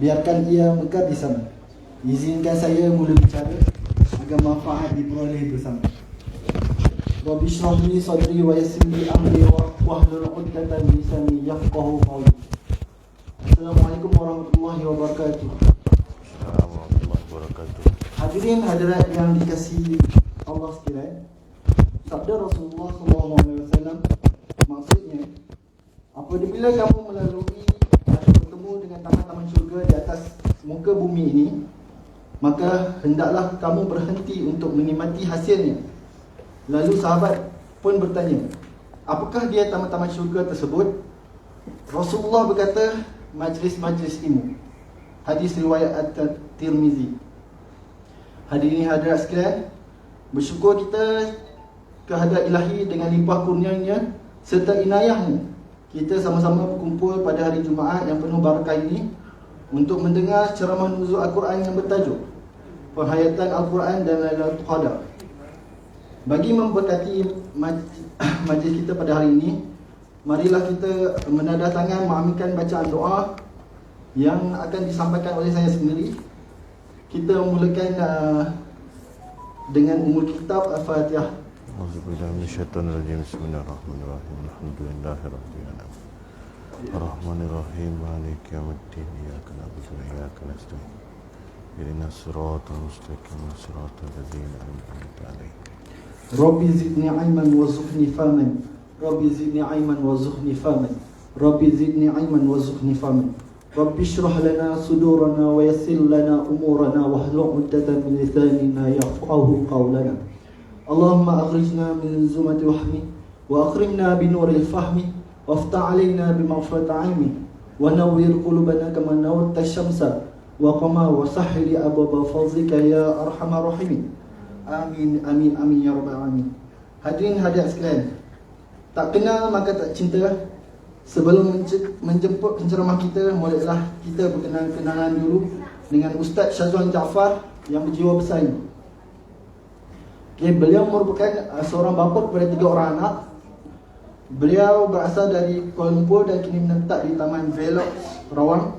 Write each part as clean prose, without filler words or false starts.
biarkan ia mekar di sana. Izinkan saya mula bicara agar manfaat diperoleh bersama. Rabbi shrah li sadri wa yassir li amri wahlul 'uqdatam min lisani yafqahu qawli. Assalamualaikum warahmatullahi wabarakatuh. Assalamualaikum warahmatullahi wabarakatuh. Hadirin hadirat yang dikasihi Allah sekalian, sabda Rasulullah SAW maksudnya, apabila kamu melalui atau bertemu dengan taman-taman syurga di atas muka bumi ini, maka hendaklah kamu berhenti untuk menikmati hasilnya. Lalu sahabat pun bertanya, apakah dia taman-taman syurga tersebut? Rasulullah berkata, majlis-majlis ilmu. Hadis riwayat At-Tirmizi. Hadirin hadirat sekalian, bersyukur kita kehadrat Ilahi dengan limpah kurnianya serta inayahnya. Kita sama-sama berkumpul pada hari Jumaat yang penuh barakah ini untuk mendengar ceramah nuzul Al-Quran yang bertajuk Penghayatan Al-Quran dan Lailatul Qadar. Bagi memberkati majlis kita pada hari ini, marilah kita menadah tangan mengaminkan bacaan doa yang akan disampaikan oleh saya sendiri. Kita mulakan dengan umul kitab Al-Fatihah. Auzubillahi minasyaitonirrajim. Bismillahirrahmanirrahim. Alhamdulillahirabbil alamin. Arrahmanirrahim. Maliki yaumiddin. Iyyaka na'budu wa iyyaka nasta'in. Ihdinas siratal mustaqim. Siratal ladzina an'amta 'alaihim. Rabbi zidni ilman warzuqni fahman. Rabbi zidni ilman warzuqni fahman. Rabbi zidni ilman warzuqni fahman. Rabbi shrah lana sudurana wa yassir lana umurana wahlul 'uqdatam min lisanina yafqahu qawlana. Allahumma akhrijna min zulumati wahmi wa akrimna bi nuril fahmi waftah 'alaina bi maghfirati 'ilmi wa nawwir qulubana kama nawwarta asy-syamsa wa qamar wa sahhil abwaaba fadlika ya arhamar rahimin. Amin, amin, amin ya rabbal alamin. Hadirin hadirat sekalian, tak kenal maka tak cinta. Sebelum menjemput penceramah kita, mulailah kita berkenalan dulu dengan Ustaz Syazwan Jaafar yang berjiwa besar ini. Okay, beliau merupakan seorang bapa kepada 3 orang anak. Beliau berasal dari Kuala Lumpur dan kini menetap di Taman Velox, Rawang.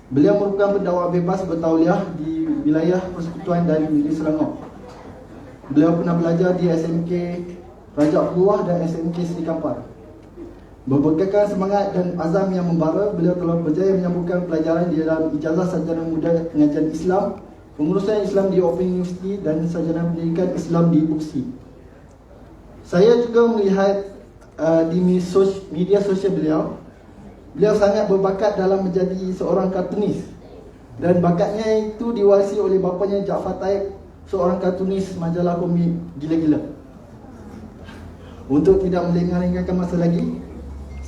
Beliau merupakan pendakwa bebas bertauliah di wilayah Persekutuan dan Negeri Selangor. Beliau pernah belajar di SMK Raja Abdullah dan SMK Seri Kampar. Berbekalkan semangat dan azam yang membara, beliau telah berjaya menyambungkan pelajaran di dalam ijazah sarjana muda pengajian Islam, pengurusan Islam di Open University dan sarjana pendidikan Islam di UPSI. Saya juga melihat di media sosial beliau sangat berbakat dalam menjadi seorang kartunis, dan bakatnya itu diwarisi oleh bapanya Jaafar Taib, seorang kartunis majalah komik gila-gila. Untuk tidak melengah-lengahkan masa lagi,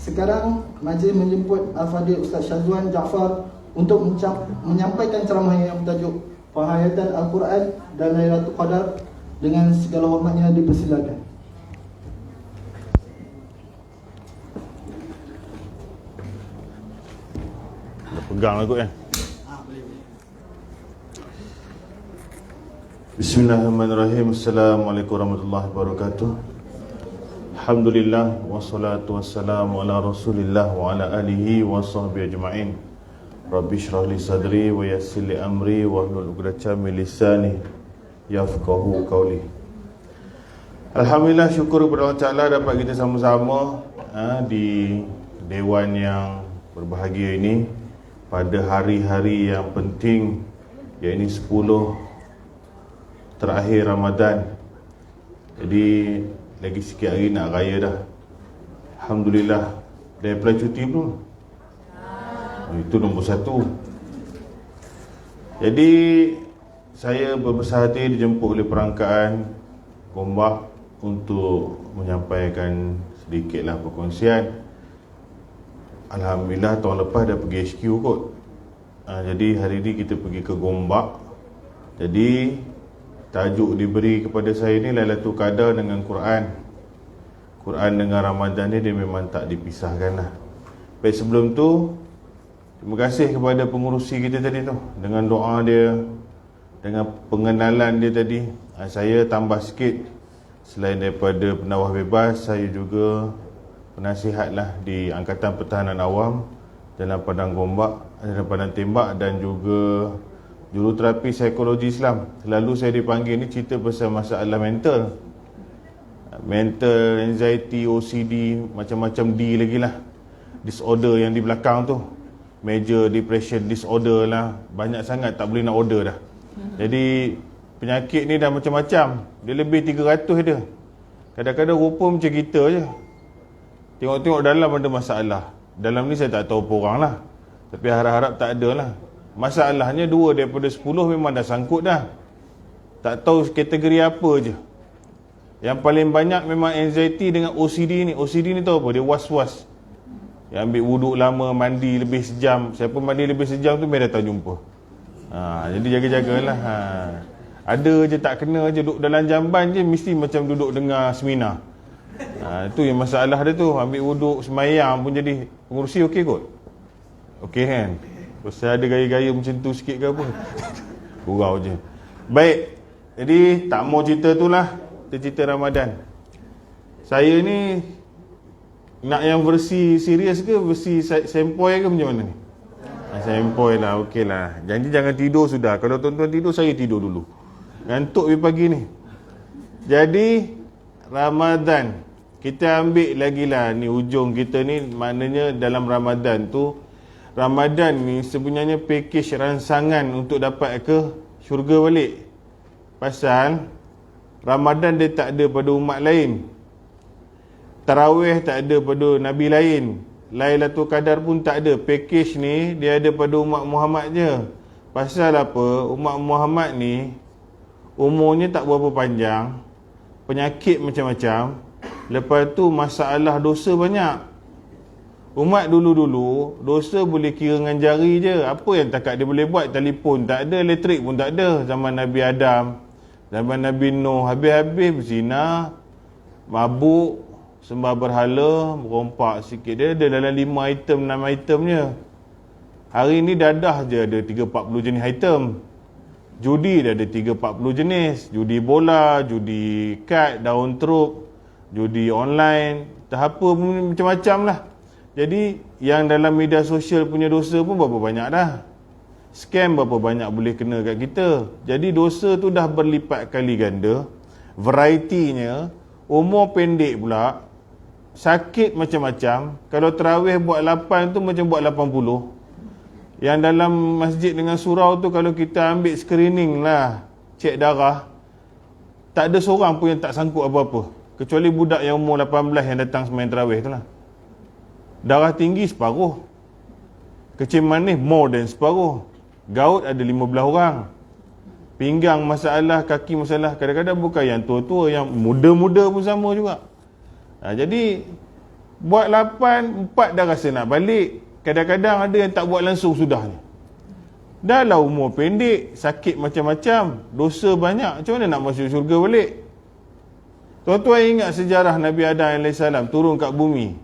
sekarang majlis menjemput Al-Fadhil Ustaz Syazwan Jaafar untuk menyampaikan ceramahnya yang bertajuk Penghayatan Al-Quran dan Lailatul Qadar. Dengan segala hormatnya dipersilakan. Pegang lah kot ya. Bismillahirrahmanirrahim. Assalamualaikum warahmatullahi wabarakatuh. Alhamdulillah wassalatu wassalamu ala Rasulillah wa ala alihi wa sahbihi ajma'in. Rabbi shrah li sadri wa yassir li amri wahlul 'uqdatam min lisani yafqahu qawli. Alhamdulillah, syukur kepada Allah Taala dapat kita sama-sama di dewan yang berbahagia ini pada hari-hari yang penting, iaitu 10 terakhir Ramadan. Jadi lagi sikit hari nak raya dah. Alhamdulillah. Dah apply cuti belum? Itu nombor 1. Jadi saya berbesar hati dijemput oleh perangkaan Gombak untuk menyampaikan sedikitlah perkongsian. Alhamdulillah tahun lepas dah pergi HQ kot. Jadi hari ni kita pergi ke Gombak. Jadi tajuk diberi kepada saya ni Lailatul Qadar dengan Quran. Quran dengan Ramadan ni dia memang tak dipisahkan lah. Baik, sebelum tu terima kasih kepada pengurusi kita tadi tu, dengan doa dia, dengan pengenalan dia tadi. Saya tambah sikit, selain daripada penawah bebas, saya juga penasihat lah di Angkatan Pertahanan Awam dalam Padang Gombak. pandang tembak dan juga juruterapi psikologi Islam. Selalu saya dipanggil ni cerita pasal masalah mental, anxiety, OCD, macam-macam D lagi lah, disorder yang di belakang tu, major depression disorder lah, banyak sangat tak boleh nak order dah. Jadi penyakit ni dah macam-macam, dia lebih 300 dia. Kadang-kadang rupa macam kita je, tengok-tengok dalam ada masalah. Dalam ni saya tak tahu apa orang lah, tapi harap-harap tak ada lah. Masalahnya 2 daripada 10 memang dah sangkut dah, tak tahu kategori apa je. Yang paling banyak memang anxiety dengan OCD ni. OCD ni tahu apa? Dia was-was. Yang ambil wuduk lama, mandi lebih sejam. Siapa mandi lebih sejam tu memang datang jumpa. Jadi jaga-jagalah. Ada je tak kena je, duduk dalam jamban je mesti macam duduk dengar seminar. Itu yang masalah dia tu. Ambil wuduk, semayang pun jadi. Pengurusi okey kot? Okey kan? Pasal ada gaya-gaya macam tu sikit ke apa? Gurau je. Baik, jadi tak mau cerita tu lah, kita cerita Ramadan. Saya ni nak yang versi serius ke versi sempoi ke macam mana ni? Sempoi lah, okey lah. Janji jangan tidur sudah. Kalau tuan-tuan tidur, saya tidur dulu. Ngantuk pagi ni. Jadi Ramadan, kita ambil lagi lah ni ujung kita ni. Maknanya dalam Ramadan tu, Ramadan ni sebenarnya pakej rangsangan untuk dapat ke syurga balik. Pasal Ramadan dia tak ada pada umat lain, Tarawih tak ada pada Nabi lain, Lailatul Qadar pun tak ada. Pakej ni dia ada pada umat Muhammad je. Pasal apa? Umat Muhammad ni umurnya tak berapa panjang, penyakit macam-macam, lepas tu masalah dosa banyak. Umat dulu-dulu dosa boleh kira dengan jari je. Apa yang takat dia boleh buat? Telefon tak ada, elektrik pun tak ada. Zaman Nabi Adam, zaman Nabi Nuh, habis-habis berzina, mabuk, sembah berhala, merompak sikit. Dia ada dalam 5 item, 6 itemnya. Hari ni dadah je ada 3-40 jenis item. Judi dah ada 3-40 jenis. Judi bola, judi kad, daun teruk, judi online, tak apa pun macam-macam lah. Jadi yang dalam media sosial punya dosa pun berapa banyak dah. Scam berapa banyak boleh kena kat kita. Jadi dosa tu dah berlipat kali ganda. Varietinya, umur pendek pula, sakit macam-macam. Kalau tarawih buat 8 tu macam buat 80. Yang dalam masjid dengan surau tu, kalau kita ambil screening lah, cek darah, tak ada seorang pun yang tak sangkut apa-apa, kecuali budak yang umur 18 yang datang sembahyang tarawih tu lah. Darah tinggi separuh, kecil manis more than separuh, gout ada 15 orang, pinggang masalah, kaki masalah. Kadang-kadang bukan yang tua-tua, yang muda-muda pun sama juga. Jadi buat 8, 4 dah rasa nak balik. Kadang-kadang ada yang tak buat langsung sudah ni. Dah lah umur pendek, sakit macam-macam, dosa banyak, macam mana nak masuk syurga balik? Tuan-tuan ingat sejarah Nabi Adam AS turun kat bumi,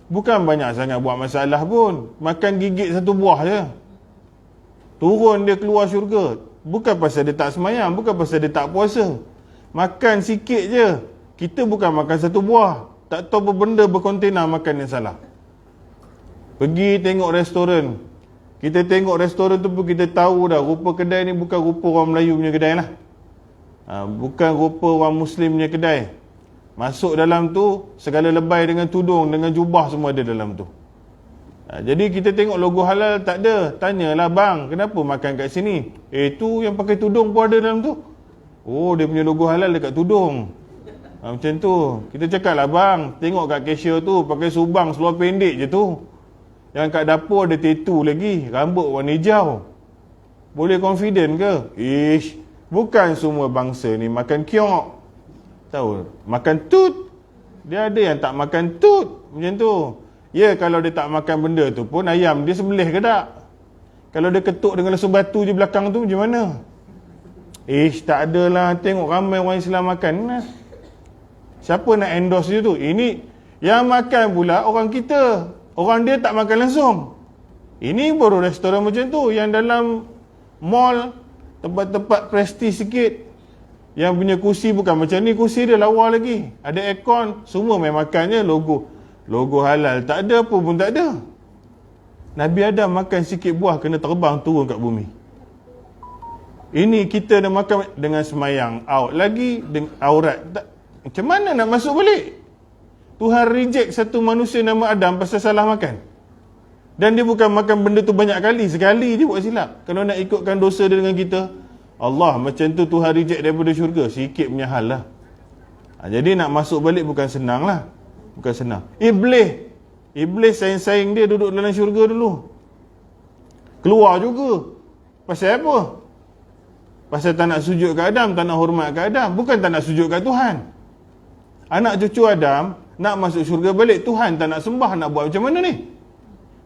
bukan banyak sangat buat masalah pun. Makan gigit satu buah je, turun dia keluar syurga. Bukan pasal dia tak semayang, bukan pasal dia tak puasa. Makan sikit je. Kita bukan makan satu buah, tak tahu apa benda berkontena makan yang salah. Pergi tengok restoran, kita tengok restoran tu pun kita tahu dah, rupa kedai ni bukan rupa orang Melayu punya kedai lah. Bukan rupa orang Muslim punya kedai. Masuk dalam tu, segala lebay dengan tudung, dengan jubah semua ada dalam tu. Jadi kita tengok logo halal tak ada. Tanyalah, bang, kenapa makan kat sini? Tu yang pakai tudung pun ada dalam tu. Oh, dia punya logo halal dekat tudung. Macam tu. Kita cakap lah, bang, tengok kat cashier tu pakai subang seluar pendek je tu. Yang kat dapur ada tattoo lagi, rambut warna hijau. Boleh confident ke? Bukan semua bangsa ni makan kiok. Tahu, makan tut. Dia ada yang tak makan tut. Macam tu. Ya, kalau dia tak makan benda tu pun, ayam dia sembelih ke tak? Kalau dia ketuk dengan lesung batu je belakang tu, macam mana? Tak adalah. Tengok ramai orang Islam makan. Siapa nak endorse dia tu? Ini yang makan pula orang kita. Orang dia tak makan langsung. Ini baru restoran macam tu. Yang dalam mall, tempat-tempat prestis sikit, yang punya kursi bukan macam ni, kursi dia lawa lagi, ada aircon, semua main makannya logo halal. Tak ada apa pun tak ada. Nabi Adam makan sikit buah kena terbang turun kat bumi. Ini kita dah makan dengan semayang out lagi dengan aurat. Macam mana nak masuk balik? Tuhan reject satu manusia nama Adam pasal salah makan. Dan dia bukan makan benda tu banyak kali, sekali je buat silap. Kalau nak ikutkan dosa dia dengan kita, Allah macam tu Tuhan reject daripada syurga, sikit punya hal lah. Jadi nak masuk balik bukan senang lah. Bukan senang. Iblis saing-saing dia duduk dalam syurga dulu. Keluar juga. Pasal apa? Pasal tak nak sujud kat Adam, tak nak hormat kat Adam. Bukan tak nak sujud kat Tuhan. Anak cucu Adam nak masuk syurga balik, Tuhan tak nak sembah, nak buat macam mana ni?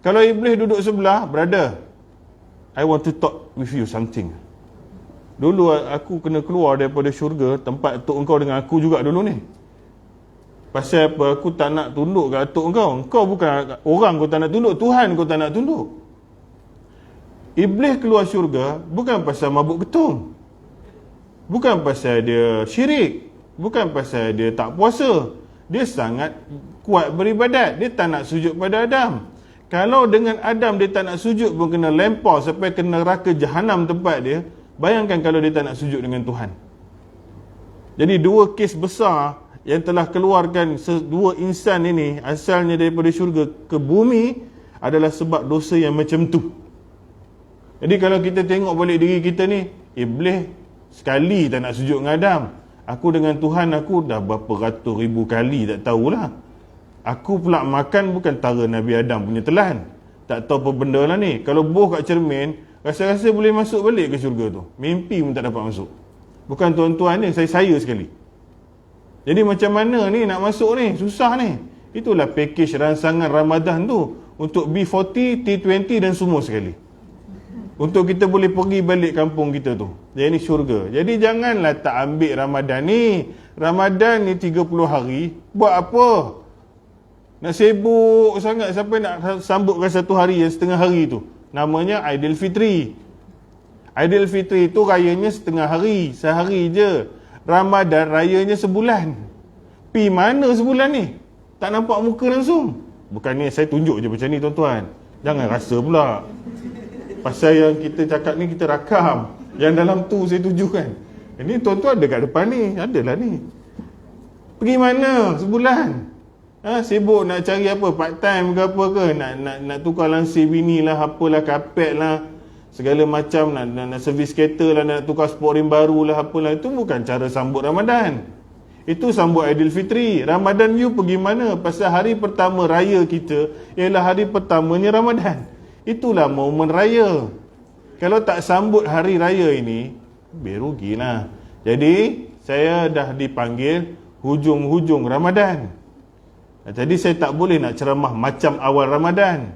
Kalau Iblis duduk sebelah, brother, I want to talk with you something. Dulu aku kena keluar daripada syurga, tempat atuk engkau dengan aku juga dulu ni. Pasal apa? Aku tak nak tunduk kat atuk engkau. Engkau bukan orang kau tak nak tunduk, Tuhan kau tak nak tunduk. Iblis keluar syurga bukan pasal mabuk ketum. Bukan pasal dia syirik. Bukan pasal dia tak puasa. Dia sangat kuat beribadat. Dia tak nak sujud pada Adam. Kalau dengan Adam dia tak nak sujud pun kena lempar sampai kena neraka jahanam tempat dia. Bayangkan kalau dia tak nak sujud dengan Tuhan. Jadi dua kes besar yang telah keluarkan dua insan ini asalnya daripada syurga ke bumi adalah sebab dosa yang macam tu. Jadi kalau kita tengok balik diri kita ni, Iblis sekali tak nak sujud dengan Adam. Aku dengan Tuhan aku dah berapa ratus ribu kali tak tahulah. Aku pula makan bukan tara Nabi Adam punya telan. Tak tahu apa benda lah ni. Kalau boh kat cermin, rasa-rasa boleh masuk balik ke syurga tu. Mimpi pun tak dapat masuk. Bukan tuan-tuan ni, saya sekali. Jadi macam mana ni nak masuk ni? Susah ni. Itulah package rangsangan Ramadan tu. Untuk B40, T20 dan semua sekali. Untuk kita boleh pergi balik kampung kita tu. Jadi ni syurga. Jadi janganlah tak ambil Ramadan ni. Ramadan ni 30 hari. Buat apa? Nak sibuk sangat sampai nak sambutkan satu hari yang setengah hari tu. Namanya Aidilfitri. Aidilfitri tu rayanya setengah hari. Sehari je. Ramadan rayanya sebulan. Pi mana sebulan ni? Tak nampak muka langsung. Bukannya saya tunjuk je macam ni tuan-tuan. Jangan rasa pula. Pasal yang kita cakap ni kita rakam. Yang dalam tu saya tujukan. Ini tuan-tuan ada kat depan ni. Adalah ni. Pergi mana sebulan? Sibuk nak cari apa? Part time ke apa ke? Nak tukar langsir bini lah, apalah, kapet lah. Segala macam nak servis kereta lah, nak tukar sport rim baru lah, apalah. Itu bukan cara sambut Ramadan. Itu sambut Aidilfitri. Ramadan you pergi mana? Pasal hari pertama raya kita ialah hari pertamanya Ramadan. Itulah momen raya. Kalau tak sambut hari raya ini, berugilah. Jadi saya dah dipanggil hujung-hujung Ramadan. Jadi saya tak boleh nak ceramah macam awal Ramadan.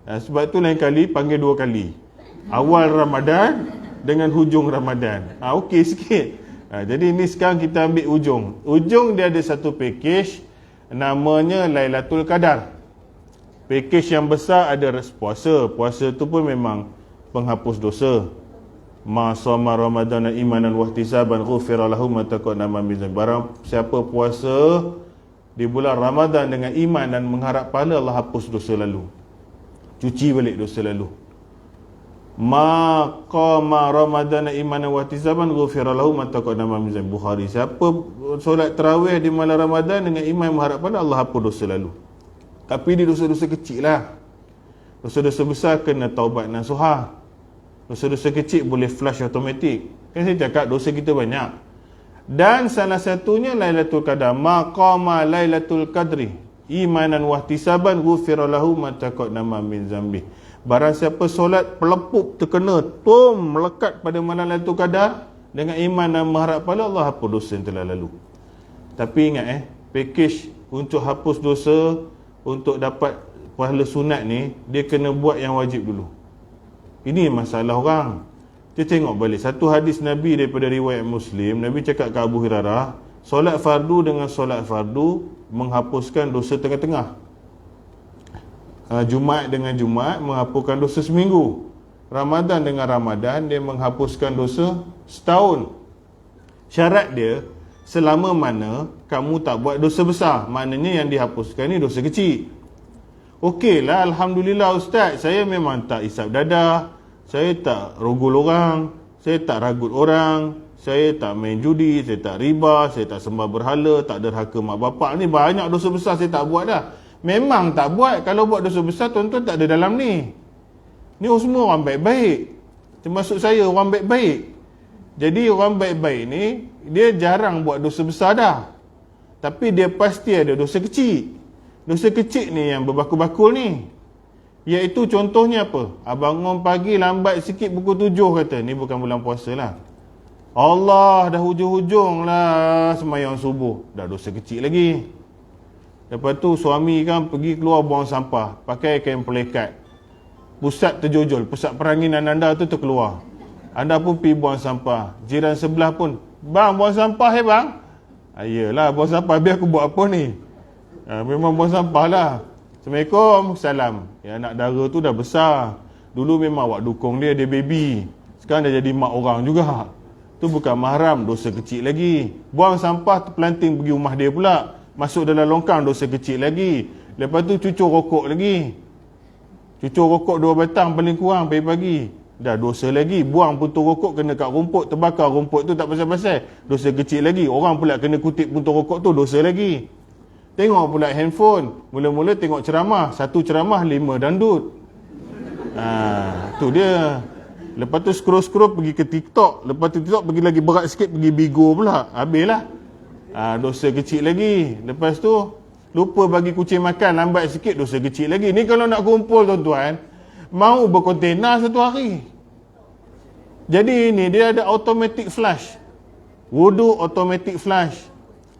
Sebab tu lain kali panggil dua kali. Awal Ramadan dengan hujung Ramadan. Okey sikit. Jadi ni sekarang kita ambil ujung. Ujung dia ada satu package namanya Lailatul Qadar. Package yang besar ada puasa. Puasa tu pun memang penghapus dosa. Ma shoma ramadana imanan wahtisaban ghufira lahu ma taqaddama min dhanbi. Barang siapa puasa di bulan Ramadan dengan iman dan mengharap pahala, Allah hapus dosa lalu. Cuci balik dosa lalu. Ma qama ramadana imanan wahtisaban ghufira lahu ma taqaddama min dhanbi. Bukhari. Siapa solat tarawih di malam Ramadan dengan iman mengharap pahala, Allah hapus dosa lalu. Tapi dia dosa-dosa kecil lah. Dosa-dosa besar kena taubat nasuhah. Dosa-dosa kecil boleh flush automatic. Kan saya cakap dosa kita banyak. Dan salah satunya Lailatul Qadar. Maqama Lailatul Qadri imanan wahtisaban ghufira lahu ma taqaddama min zambi. Barang siapa solat pelepup terkena melekat pada malam Lailatul Qadar dengan iman dan mengharap pahala, Allah hapus dosa yang telah lalu. Tapi ingat package untuk hapus dosa, untuk dapat pahala sunat ni, dia kena buat yang wajib dulu. Ini masalah orang. Kita tengok balik satu hadis Nabi daripada riwayat Muslim. Nabi cakap ke Abu Hurairah, solat fardu dengan solat fardu menghapuskan dosa tengah-tengah. Jumaat dengan Jumaat menghapuskan dosa seminggu. Ramadan dengan Ramadan dia menghapuskan dosa setahun. Syarat dia selama mana kamu tak buat dosa besar. Maknanya yang dihapuskan ni dosa kecil. Okey lah, Alhamdulillah Ustaz, saya memang tak isap dadah, saya tak rogol orang, saya tak ragut orang, saya tak main judi, saya tak riba, saya tak sembah berhala, tak derhaka mak bapak. Ni banyak dosa besar saya tak buat dah. Memang tak buat. Kalau buat dosa besar, tuan-tuan tak ada dalam ni. Ni semua orang baik-baik, termasuk saya orang baik-baik. Jadi orang baik-baik ni, dia jarang buat dosa besar dah, tapi dia pasti ada dosa kecil. Dosa kecil ni yang berbakul-bakul ni, iaitu contohnya apa? Bangun pagi lambat sikit pukul 7 kata, ni bukan bulan puasa lah, Allah dah hujung-hujung lah semayang subuh, dah dosa kecil lagi. Lepas tu suami kan pergi keluar buang sampah pakai kain pelekat, pusat terjojol, pusat peranginan anda tu terkeluar, anda pun pergi buang sampah. Jiran sebelah pun, bang buang sampah bang. Yelah buang sampah, biar aku buat apa ni? Memang buang sampah lah. Assalamualaikum, salam. Anak dara tu dah besar. Dulu memang awak dukung dia baby, sekarang dah jadi mak orang juga. Tu bukan mahram, dosa kecil lagi. Buang sampah terpelanting pergi rumah dia pula, masuk dalam longkang, dosa kecil lagi. Lepas tu cucur rokok lagi, cucur rokok 2 batang paling kurang pagi-pagi, dah dosa lagi. Buang puntung rokok kena kat rumput, terbakar rumput tu tak pasal-pasal, dosa kecil lagi. Orang pula kena kutip puntung rokok tu, dosa lagi. Tengok pula handphone, mula-mula tengok ceramah, 1 ceramah 5 dandut. Tu dia. Lepas tu scroll-scroll pergi ke TikTok, lepas tu TikTok pergi lagi berat sikit, pergi Bigo pula, habislah. Dosa kecil lagi. Lepas tu lupa bagi kucing makan, lambat sikit, dosa kecil lagi. Ni kalau nak kumpul tuan-tuan, mau berkontena satu hari. Jadi ni dia ada automatic flush, wudu automatic flush.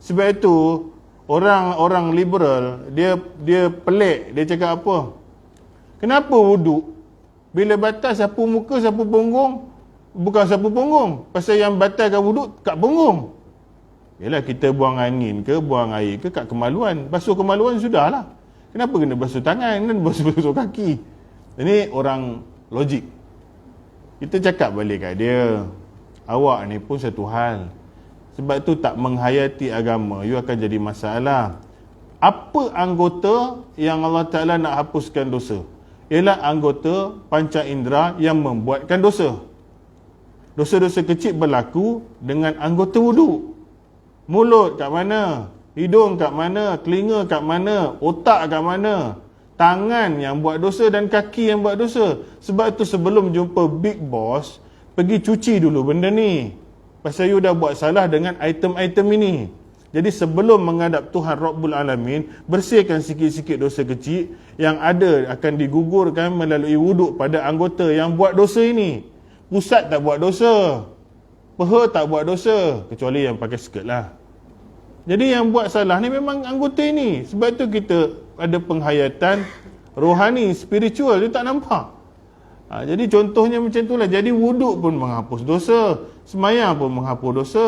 Sebab itu orang liberal dia pelik. Dia cakap apa? Kenapa wudu? Bila batal sapu muka, sapu punggung, bukan sapu punggung. Pasal yang batalkan wudu kat punggung. Yalah, kita buang angin ke, buang air ke kat kemaluan, basuh kemaluan sudahlah. Kenapa kena basuh tangan dan basuh kaki? Ini orang logik. Kita cakap balik kat dia, awak ni pun satu hal. Sebab tu tak menghayati agama, you akan jadi masalah. Apa anggota yang Allah Ta'ala nak hapuskan dosa? Ialah anggota panca indera yang membuatkan dosa. Dosa-dosa kecil berlaku dengan anggota wudu. Mulut kat mana? Hidung kat mana? Telinga kat mana? Otak kat mana? Tangan yang buat dosa dan kaki yang buat dosa. Sebab tu sebelum jumpa Big Boss, pergi cuci dulu benda ni. Pasal you dah buat salah dengan item-item ini. Jadi sebelum menghadap Tuhan Rabbul Alamin, bersihkan sikit-sikit dosa kecil yang ada akan digugurkan melalui wuduk pada anggota yang buat dosa ini. Pusat tak buat dosa, peha tak buat dosa, kecuali yang pakai skirt lah. Jadi yang buat salah ni memang anggota ini. Sebab tu kita ada penghayatan rohani, spiritual, dia tak nampak. Jadi contohnya macam itulah. Jadi wuduk pun menghapus dosa, semayang pun menghapus dosa.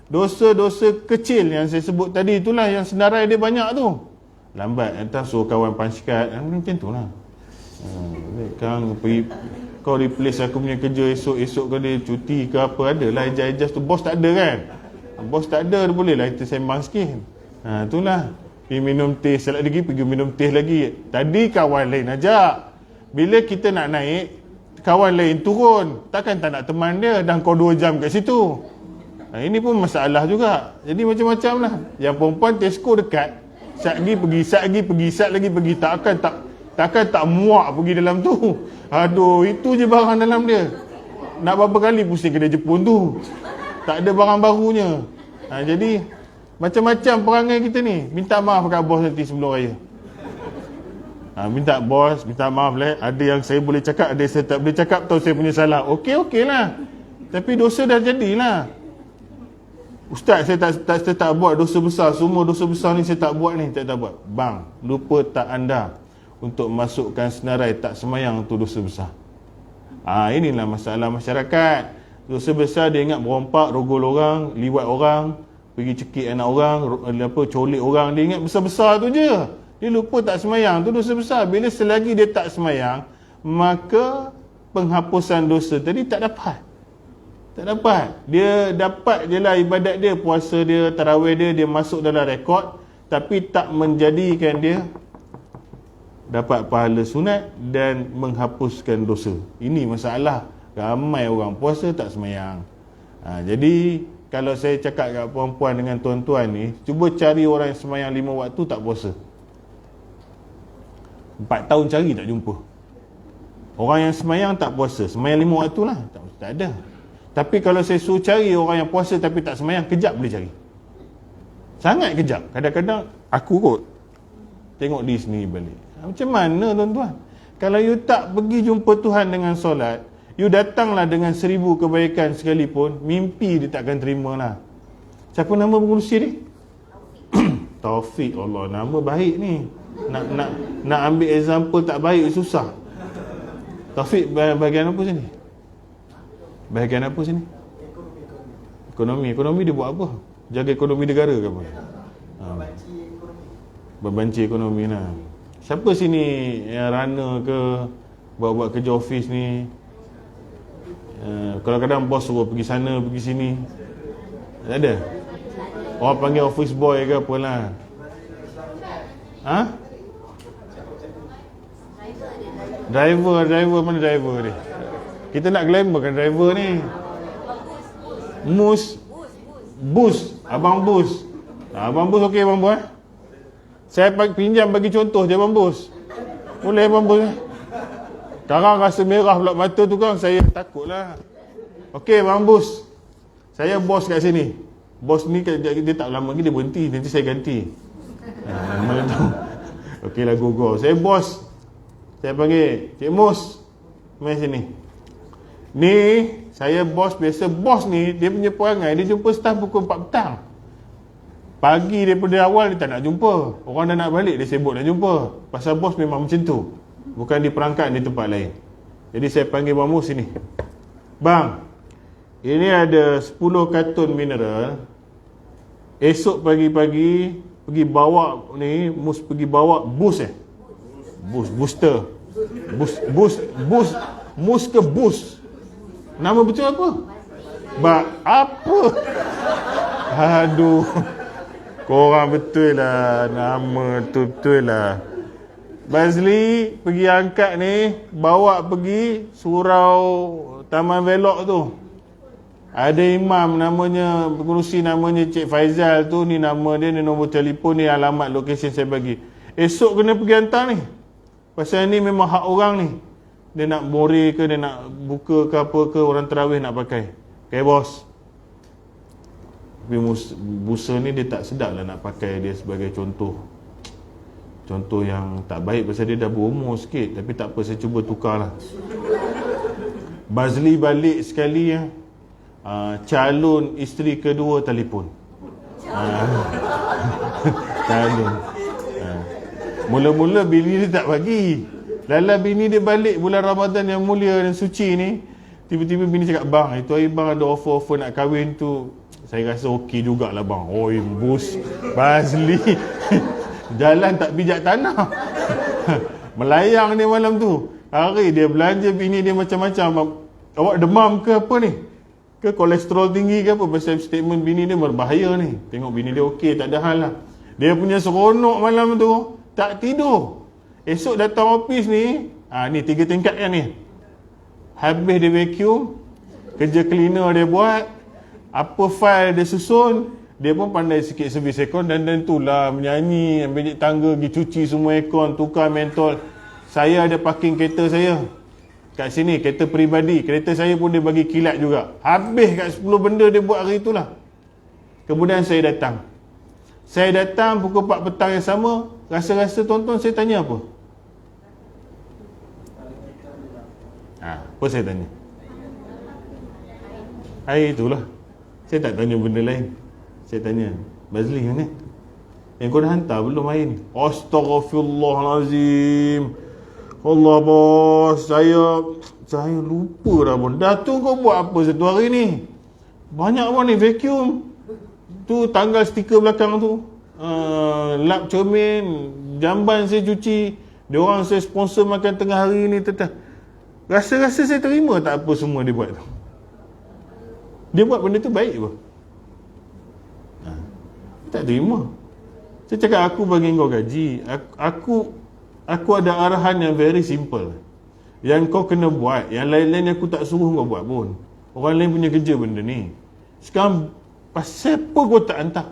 Dosa-dosa kecil yang saya sebut tadi itulah yang senarai dia banyak tu. Lambat entah suruh kawan pansikat, macam tu lah. Kang pergi, kau replace aku punya kerja esok-esok kau dia cuti ke apa, ada lah ejas-ejas tu. Bos tak ada kan? Bos tak ada, boleh lah kita sembang sikit. Itulah. Pergi minum teh, sekali lagi pergi minum teh lagi. Tadi kawan lain ajak, bila kita nak naik, kawan lain turun, takkan tak nak teman dia, dah kau 2 jam kat situ. Ini pun masalah juga. Jadi macam-macam lah. Yang perempuan Tesco dekat, sat lagi pergi, sat lagi pergi, sat lagi pergi, takkan tak muak pergi dalam tu. Aduh, itu je barang dalam dia. Nak berapa kali pusing kedai Jepun tu, tak ada barang barunya. Jadi macam-macam perangai kita ni. Minta maaf kat bos nanti sebelum raya. Minta bos, minta maaf lah. Ada yang saya boleh cakap, ada yang saya tak boleh cakap, tahu saya punya salah. Okey lah. Tapi dosa dah jadilah. Ustaz, saya tak buat dosa besar. Semua dosa besar ni saya tak buat ni, tak buat. Bang, lupa tak anda untuk masukkan senarai tak semayang tu dosa besar. Inilah masalah masyarakat. Dosa besar dia ingat berompak, rogol orang, liwat orang, pergi cekik anak orang, colik orang. Dia ingat besar-besar tu je. Dia lupa tak semayang tu dosa besar. Bila selagi dia tak semayang, maka penghapusan dosa tadi tak dapat. Tak dapat. Dia dapat je lah ibadat dia, puasa dia, tarawih dia masuk dalam rekod, tapi tak menjadikan dia dapat pahala sunat dan menghapuskan dosa. Ini masalah ramai orang puasa tak semayang. Jadi kalau saya cakap kat perempuan dengan tuan-tuan ni, cuba cari orang yang semayang 5 waktu tak puasa. 4 tahun cari tak jumpa. Orang yang semayang tak puasa, semayang 5 waktu lah, tak ada. Tapi kalau saya suruh cari orang yang puasa tapi tak semayang, kejap boleh cari. Sangat kejap. Kadang-kadang aku kot tengok diri sendiri balik. Macam mana tuan-tuan? Kalau you tak pergi jumpa Tuhan dengan solat, you datanglah dengan 1000 kebaikan sekalipun, mimpi dia takkan terima lah. Siapa nama pengurusi ni? Taufik. Allah, nama baik ni. Nak ambil example tak baik susah. Taufik bahagian apa sini? Bahagian apa sini? Ekonomi. Ekonomi dia buat apa? Jaga ekonomi negara ke apa? Berbanci ekonomi lah. Siapa sini yang runner ke, buat kerja office ni? Kadang-kadang bos suruh pergi sana, pergi sini. Tak ada? Orang panggil office boy ke apalah. Driver, mana driver dia? Kita nak glamour kan driver ni. Bus. Abang bus. Abang bus okey abang bus. Saya pinjam bagi contoh je abang bus. Boleh abang bus. Sekarang rasa merah pula mata tu kan, saya takutlah. Okey abang bus. Saya bos kat sini. Bos ni dia tak lama lagi dia berhenti, nanti saya ganti. Mana tahu. Okeylah go. Saya bos. Saya panggil Cik Mus. Mai sini. Ni saya bos, biasa bos ni dia punya perangai, dia jumpa staf pukul 4 petang. Pagi daripada awal dia tak nak jumpa. Orang dah nak balik dia sibuk nak jumpa. Pasal bos memang macam tu. Bukan diperangkat di tempat lain. Jadi saya panggil Bang Mus sini. Bang, ini ada 10 karton mineral. Esok pagi-pagi pergi bawa ni, Mus pergi bawa booster. Mus ke bus? Nama betul apa? Apa? Aduh. Korang betul lah. Nama tu betul lah. Bazli pergi angkat ni, bawa pergi surau Taman Velok tu. Ada imam namanya, pengurusi namanya Cik Faizal tu, ni nama dia, ni nombor telefon, ni alamat lokasi saya bagi. Esok kena pergi hantar ni. Pasal ni memang hak orang ni. Dia nak bore ke, dia nak buka ke apa ke, orang tarawih nak pakai. Okay bos. Tapi busa ni dia tak sedap lah nak pakai dia sebagai contoh. Contoh yang tak baik pasal dia dah berumur sikit. Tapi tak apa, saya cuba tukar lah. Bazli balik sekali ya. Calon isteri kedua telefon. Calon. Mula-mula bini dia tak bagi. Lala bini dia balik bulan Ramadan yang mulia dan suci ni, tiba-tiba bini cakap, bang, itu hari bang ada offer-offer nak kahwin tu. Saya rasa okey jugalah bang. Oi bos Bazli. Jalan tak bijak tanah. Melayang dia malam tu. Hari dia belanja bini dia macam-macam. Awak demam ke apa ni? Ke kolesterol tinggi ke apa? Pasal statement bini dia berbahaya ni. Tengok bini dia okey, tak ada hal lah. Dia punya seronok malam tu, tak tidur. Esok datang office ni, ni 3 tingkat kan ni. Habis dia vacuum, kerja cleaner dia buat, apa file dia susun, dia pun pandai sikit servis aircon dan itulah menyanyi, ambil tangga, pergi cuci semua aircon, tukar mentol. Saya ada parking kereta saya kat sini, kereta peribadi. Kereta saya pun dia bagi kilat juga. Habis kat 10 benda dia buat hari itulah. Kemudian saya datang. Saya datang pukul 4 petang yang sama. Rasa-rasa tuan-tuan saya tanya apa? Apa saya tanya? Itulah. Saya tak tanya benda lain. Saya tanya, Bazli mana? Yang kau dah hantar belum main? Astaghfirullahalazim. Allah bos, saya lupa dah pun. Dah tu kau buat apa satu hari ni? Banyak apa ni vacuum. Tu tanggal stiker belakang tu. Lap cermin, jamban saya cuci. Diorang saya sponsor makan tengah hari ni tetap. Rasa-rasa saya terima tak apa semua dia buat tu. Dia buat benda tu baik apa? Tak terima. Saya cakap aku bagi kau gaji. Aku Aku ada arahan yang very simple, yang kau kena buat. Yang lain-lain aku tak suruh kau buat pun. Orang lain punya kerja benda ni. Sekarang pasal apa kau tak hantar?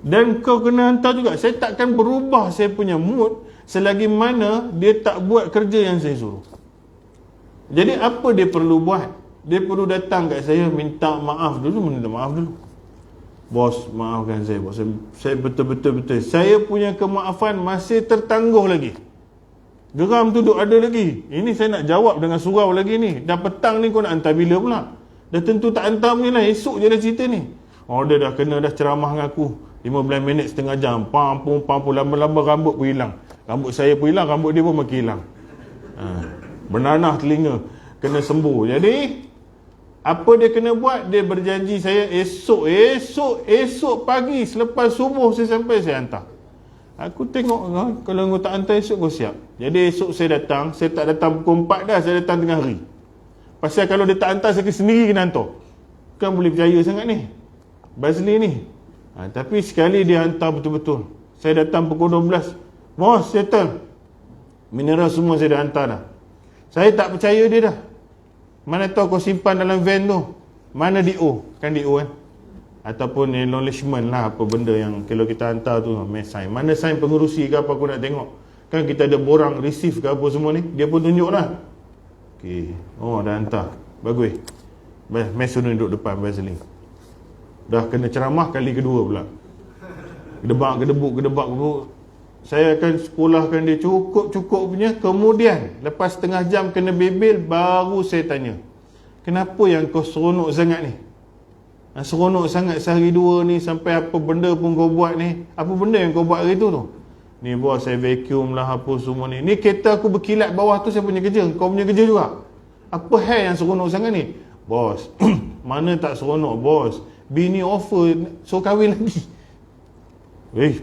Dan kau kena hantar juga. Saya takkan berubah saya punya mood selagi mana dia tak buat kerja yang saya suruh. Jadi apa dia perlu buat? Dia perlu datang kat saya minta maaf dulu. Minta maaf dulu. Bos, maafkan saya, bos. Saya betul-betul saya punya kemaafan masih tertangguh lagi. Geram tu duk ada lagi. Ini saya nak jawab dengan surau lagi ni. Dah petang ni kau nak hantar bila pula? Dah tentu tak hantar punya lah. Esok je dah cerita ni. Oh, dia dah kena dah ceramah dengan aku 15 minit, setengah jam. Pam, lama-lama rambut pun hilang. Rambut saya pun hilang, rambut dia pun makin hilang. Bernanah telinga. Kena sembuh. Jadi apa dia kena buat? Dia berjanji saya esok pagi selepas subuh saya sampai, saya hantar. Aku tengok, kalau kau tak hantar esok kau siap. Jadi esok saya datang. Saya tak datang pukul 4 dah, saya datang tengah hari. Pasal kalau dia tak hantar, saya sendiri kena hantar. Kan boleh percaya sangat ni Bazli ni. Tapi sekali dia hantar betul-betul. Saya datang pukul 12. Bos, settle. Mineral semua saya dah hantar dah. Saya tak percaya dia dah. Mana tahu kau simpan dalam van tu. Mana DO? Kan DO kan? Ataupun acknowledgement lah, apa benda yang kalau kita hantar tu, sign. Mana sign pengurusi ke apa, aku nak tengok. Kan kita ada borang receive ke apa semua ni. Dia pun tunjuk lah. Okay. Oh, dah hantar. Bagus. Mes sudah duduk depan Bazli. Dah kena ceramah kali kedua pula. Gedebak. Saya akan sekolahkan dia cukup punya. Kemudian lepas setengah jam kena bebel, baru saya tanya, kenapa yang kau seronok sangat ni? Seronok sangat sehari dua ni, sampai apa benda pun kau buat ni. Apa benda yang kau buat hari tu? Ni bos, saya vacuum lah apa semua ni. Ni kereta aku berkilat bawah tu, saya punya kerja. Kau punya kerja juga. Apa hal yang seronok sangat ni? Bos, mana tak seronok bos. Bini offer so kahwin lagi.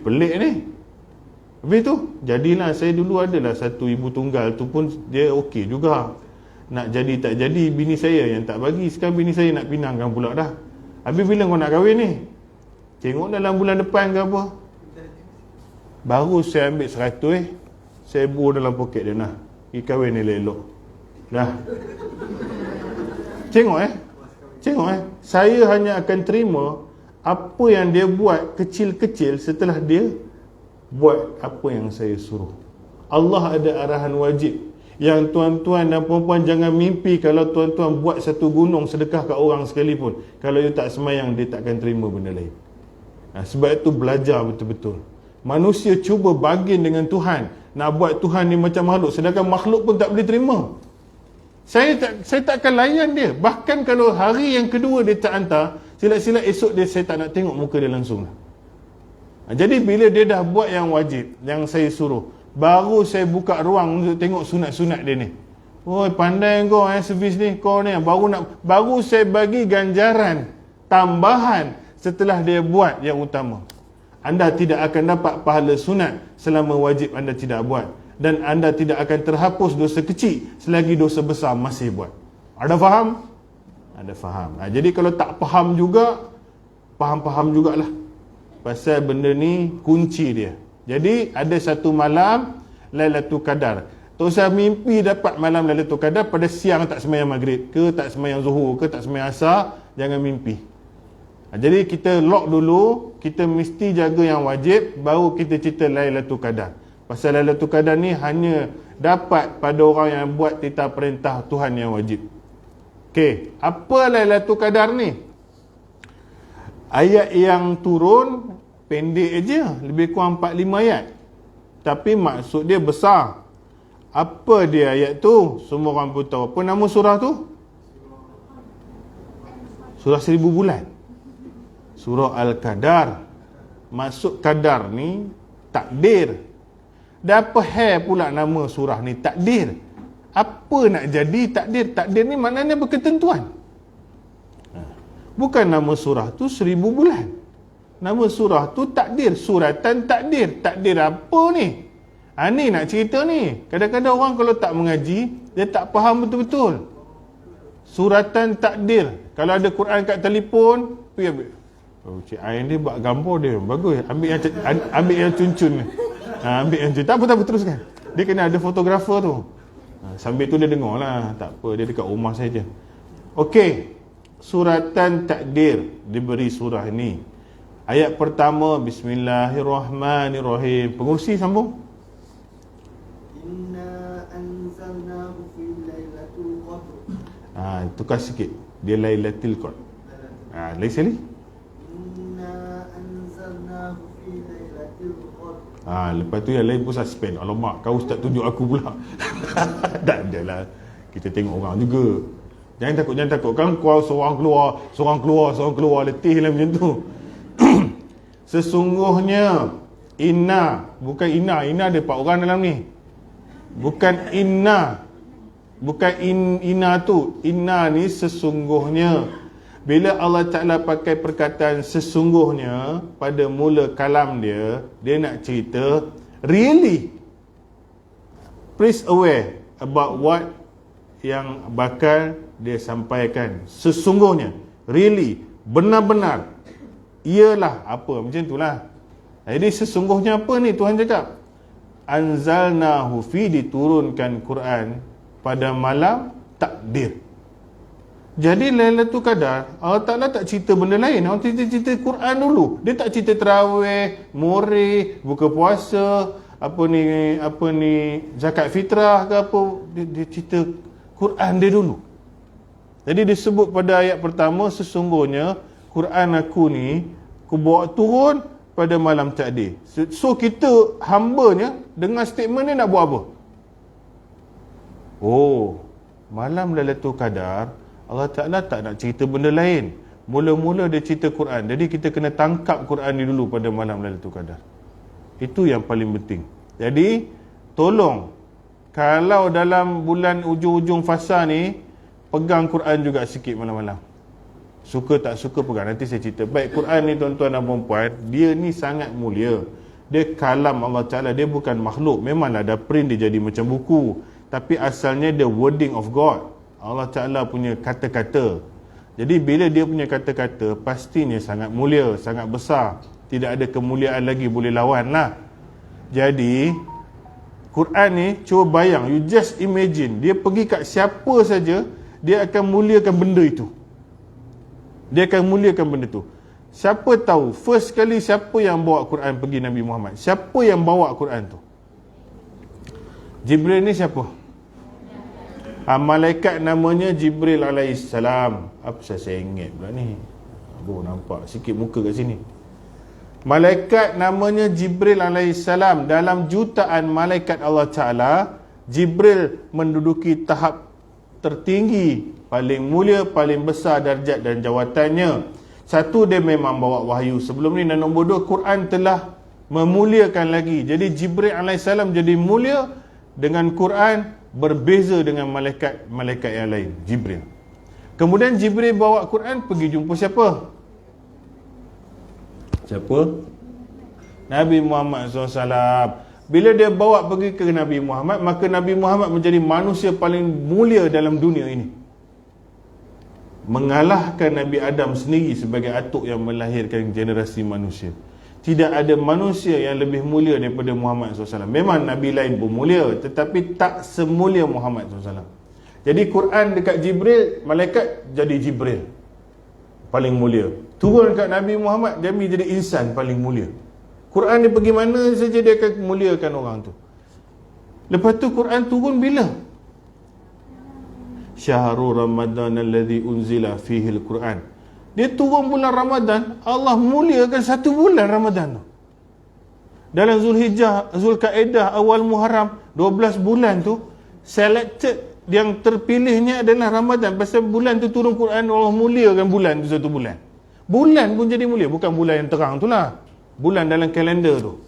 Pelik ni. Habis tu, jadilah saya dulu adalah satu ibu tunggal tu pun dia okey juga. Nak jadi tak jadi, bini saya yang tak bagi. Sekarang bini saya nak pinangkan pula dah. Habis bila kau nak kahwin ni? Tengok dalam bulan depan ke apa. Baru saya ambil 100 saya buang dalam poket dia. Nah, pergi kahwin elok-elok. Dah. Tengok saya hanya akan terima apa yang dia buat kecil-kecil setelah dia buat apa yang saya suruh. Allah ada arahan wajib. Yang tuan-tuan dan puan-puan jangan mimpi kalau tuan-tuan buat satu gunung sedekah kat orang sekalipun, kalau you tak semayang, dia takkan terima benda lain. Sebab itu belajar betul-betul. Manusia cuba bargain dengan Tuhan, nak buat Tuhan ni macam makhluk, sedangkan makhluk pun tak boleh terima. Saya tak akan layan dia. Bahkan kalau hari yang kedua dia tak hantar, silat-silat esok dia, saya tak nak tengok muka dia langsung. Jadi bila dia dah buat yang wajib, yang saya suruh, baru saya buka ruang untuk tengok sunat-sunat dia ni. Pandai kau servis ni, kau ni baru saya bagi ganjaran tambahan setelah dia buat yang utama. Anda tidak akan dapat pahala sunat selama wajib anda tidak buat, dan anda tidak akan terhapus dosa kecil selagi dosa besar masih buat. Ada faham? Ada faham. Jadi kalau tak faham juga, faham jugalah. Pasal benda ni kunci dia. Jadi ada satu malam Lailatul Qadar. Tak usah mimpi dapat malam Lailatul Qadar pada siang tak sembahyang maghrib ke, tak sembahyang zuhur ke, tak sembahyang asar, jangan mimpi. Jadi kita lock dulu, kita mesti jaga yang wajib, baru kita cerita Lailatul Qadar. Pasal Lailatul Qadar ni hanya dapat pada orang yang buat titah perintah Tuhan yang wajib. Okey, apa Lailatul Qadar ni? Ayat yang turun pendek aja, lebih kurang 4-5 ayat. Tapi maksud dia besar. Apa dia ayat tu? Semua orang pun tahu. Apa nama surah tu? Surah 1000 bulan. Surah Al-Qadar. Maksud Qadar ni takdir. Dan apa hal pula nama surah ni takdir? Apa nak jadi takdir? Takdir ni maknanya berketentuan. Bukan nama surah tu 1000 bulan. Nama surah tu takdir, suratan takdir. Takdir apa ni? Ni nak cerita ni. Kadang-kadang orang kalau tak mengaji, dia tak faham betul-betul. Suratan takdir. Kalau ada Quran kat telefon, pergi ambil. Cik Ain dia buat gambar dia bagus. Ambil yang cun-cun ni. Ambil yang cun. Tak apa teruskan. Dia kena ada fotografer tu. Sambil tu dia dengar lah. Tak apa, dia dekat rumah saja. Okey. Suratan takdir diberi surah ni. Ayat pertama, Bismillahirrahmanirrahim. Pengurusi sambung. Inna anzalnahu fi lailatul qadr. Tukar sikit. Dia Lailatul Qadr. Lagi sekali. Inna anzalnahu fi lailatul qadr. Lepas tu yang lain pun suspend. Alamak, kau ustaz tunjuk aku pula. Tak adalah. Kita tengok orang juga. Jangan takut. Kan kau seorang keluar. Letih lah macam tu. Sesungguhnya inna, bukan inna ada 4 orang dalam ni. Bukan inna. Bukan inna tu. Inna ni sesungguhnya. Bila Allah Ta'ala pakai perkataan sesungguhnya pada mula kalam dia nak cerita really. Please aware about what yang bakal dia sampaikan. Sesungguhnya, really, benar-benar, ialah apa, macam itulah. Jadi sesungguhnya apa ni Tuhan cakap? Anzalnahu fi, diturunkan Quran pada malam takdir. Jadi Lailatul Qadar, Allah Ta'ala tak cerita benda lain. Allah cerita Quran dulu. Dia tak cerita tarawih, murid, buka puasa, apa ni zakat fitrah ke apa. Dia cerita Quran dia dulu. Jadi disebut pada ayat pertama, sesungguhnya Quran aku ni aku bawa turun pada malam takdir. So kita hambanya dengan statement ni nak buat apa? Malam Lailatul Qadar, Allah Ta'ala tak nak cerita benda lain. Mula-mula dia cerita Quran. Jadi kita kena tangkap Quran ni dulu pada malam Lailatul Qadar. Itu yang paling penting. Jadi tolong, kalau dalam bulan ujung-ujung fasa ni, pegang Quran juga sikit malam-malam. Suka tak suka pegang. Nanti saya cerita. Baik, Quran ni tuan-tuan dan puan-puan, dia ni sangat mulia. Dia kalam Allah Ta'ala. Dia bukan makhluk. Memanglah dah print dia jadi macam buku. Tapi asalnya the wording of God. Allah Ta'ala punya kata-kata. Jadi bila dia punya kata-kata, pastinya sangat mulia, sangat besar. Tidak ada kemuliaan lagi boleh lawan lah. Jadi Quran ni, cuba bayang, you just imagine, dia pergi kat siapa saja, dia akan muliakan benda itu. Dia akan muliakan benda itu. Siapa tahu, first kali siapa yang bawa Quran pergi Nabi Muhammad? Siapa yang bawa Quran tu? Jibril ni siapa? Malaikat namanya Jibril alaihissalam. Apa saya ingat pula ni? Nampak sikit muka kat sini. Malaikat namanya Jibril alaihissalam. Dalam jutaan malaikat Allah Ta'ala, Jibril menduduki tahap tertinggi, paling mulia, paling besar darjat dan jawatannya. Satu, dia memang bawa wahyu. Sebelum ni, dan nombor 2, Quran telah memuliakan lagi. Jadi Jibril alaihissalam jadi mulia dengan Quran, berbeza dengan malaikat yang lain. Jibril. Kemudian Jibril bawa Quran pergi jumpa siapa? Nabi Muhammad SAW. Bila dia bawa pergi ke Nabi Muhammad, maka Nabi Muhammad menjadi manusia paling mulia dalam dunia ini, mengalahkan Nabi Adam sendiri sebagai atuk yang melahirkan generasi manusia. Tidak ada manusia yang lebih mulia daripada Muhammad SAW. Memang Nabi lain pun mulia, tetapi tak semulia Muhammad SAW. Jadi Quran dekat Jibril, malaikat jadi Jibril, paling mulia. Turun kat Nabi Muhammad, dia jadi insan paling mulia. Quran dia pergi mana saja, dia akan muliakan orang tu. Lepas tu Quran turun bila? Syahrul Ramadan alladhi unzila fihi al-Quran. Dia turun bulan Ramadan, Allah muliakan satu bulan Ramadan tu. Dalam Zulhijjah, Zulkaedah, awal Muharram, 12 bulan tu, selected yang terpilihnya adalah Ramadan. Pasal bulan tu turun Quran, Allah muliakan bulan tu satu bulan. Bulan pun jadi mulia, bukan bulan yang terang tu lah. Bulan dalam kalender tu.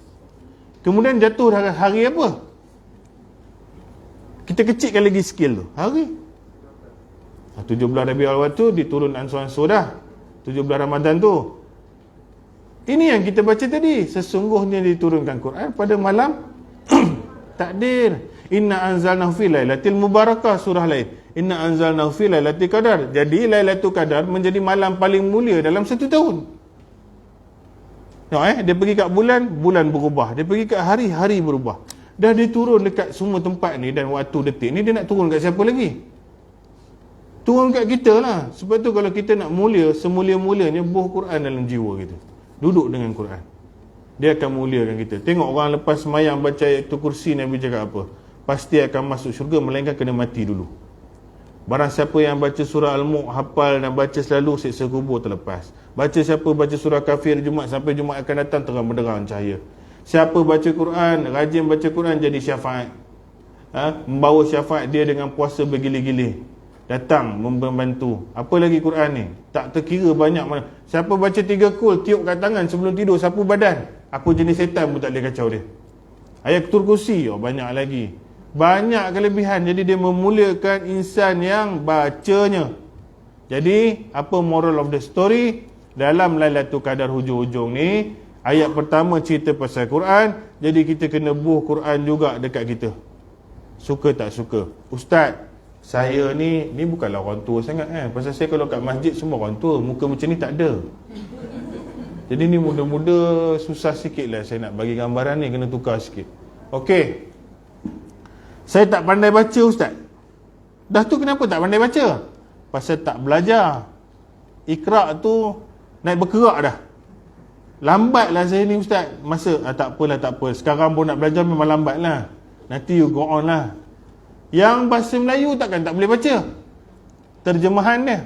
Kemudian jatuh hari apa? Kita kecilkan lagi skill tu. Hari 17 Rabiul Awal tu diturun ansur-ansur dah. 17 Ramadan tu. Ini yang kita baca tadi. Sesungguhnya diturunkan Quran pada malam takdir. Inna anzalnahu fi lailatul mubarakah, surah lain. Inna anzalnahu fi lailatul qadar. Jadi Lailatul Qadar menjadi malam paling mulia dalam satu tahun. Tengok dia pergi kat bulan, bulan berubah. Dia pergi kat hari, hari berubah. Dah dia turun dekat semua tempat ni dan waktu detik ni, dia nak turun kat siapa lagi? Turun kat kita lah. Sebab tu kalau kita nak mulia, semulia-mulianya buah Quran dalam jiwa kita. Duduk dengan Quran. Dia akan muliakan kita. Tengok orang lepas semayang baca ayat kursi, Nabi cakap apa? Pasti akan masuk syurga, melainkan kena mati dulu. Barang siapa yang baca surah Al-Mulk, hafal dan baca selalu, siksa kubur terlepas. Baca siapa baca surah Kafir Jumaat sampai Jumaat akan datang, terang benderang cahaya. Siapa baca Quran, rajin baca Quran, jadi syafaat. Membawa syafaat dia dengan puasa bergili-gili. Datang membantu. Apa lagi Quran ni? Tak terkira banyak mana. Siapa baca 3 kul, tiup kat tangan sebelum tidur, sapu badan. Apa jenis setan pun tak boleh kacau dia. Ayat kursi, banyak lagi. Banyak kelebihan. Jadi dia memuliakan insan yang bacanya. Jadi apa moral of the story? Dalam Lailatul Qadar hujung-hujung ni, ayat pertama cerita pasal Quran. Jadi kita kena buh Quran juga dekat kita. Suka tak suka. Ustaz, saya ni bukanlah orang tua sangat kan. Pasal saya kalau kat masjid semua orang tua. Muka macam ni tak ada. Jadi ni muda-muda susah sikit lah saya nak bagi gambaran ni. Kena tukar sikit. Okey. Saya tak pandai baca Ustaz. Dah tu kenapa tak pandai baca? Pasal tak belajar. Iqra' tu naik berkerak dah. Lambatlah saya ni Ustaz. Masa tak apalah, tak apa. Sekarang pun nak belajar memang lambat lah. Nanti you go on lah. Yang bahasa Melayu takkan tak boleh baca. Terjemahan dia.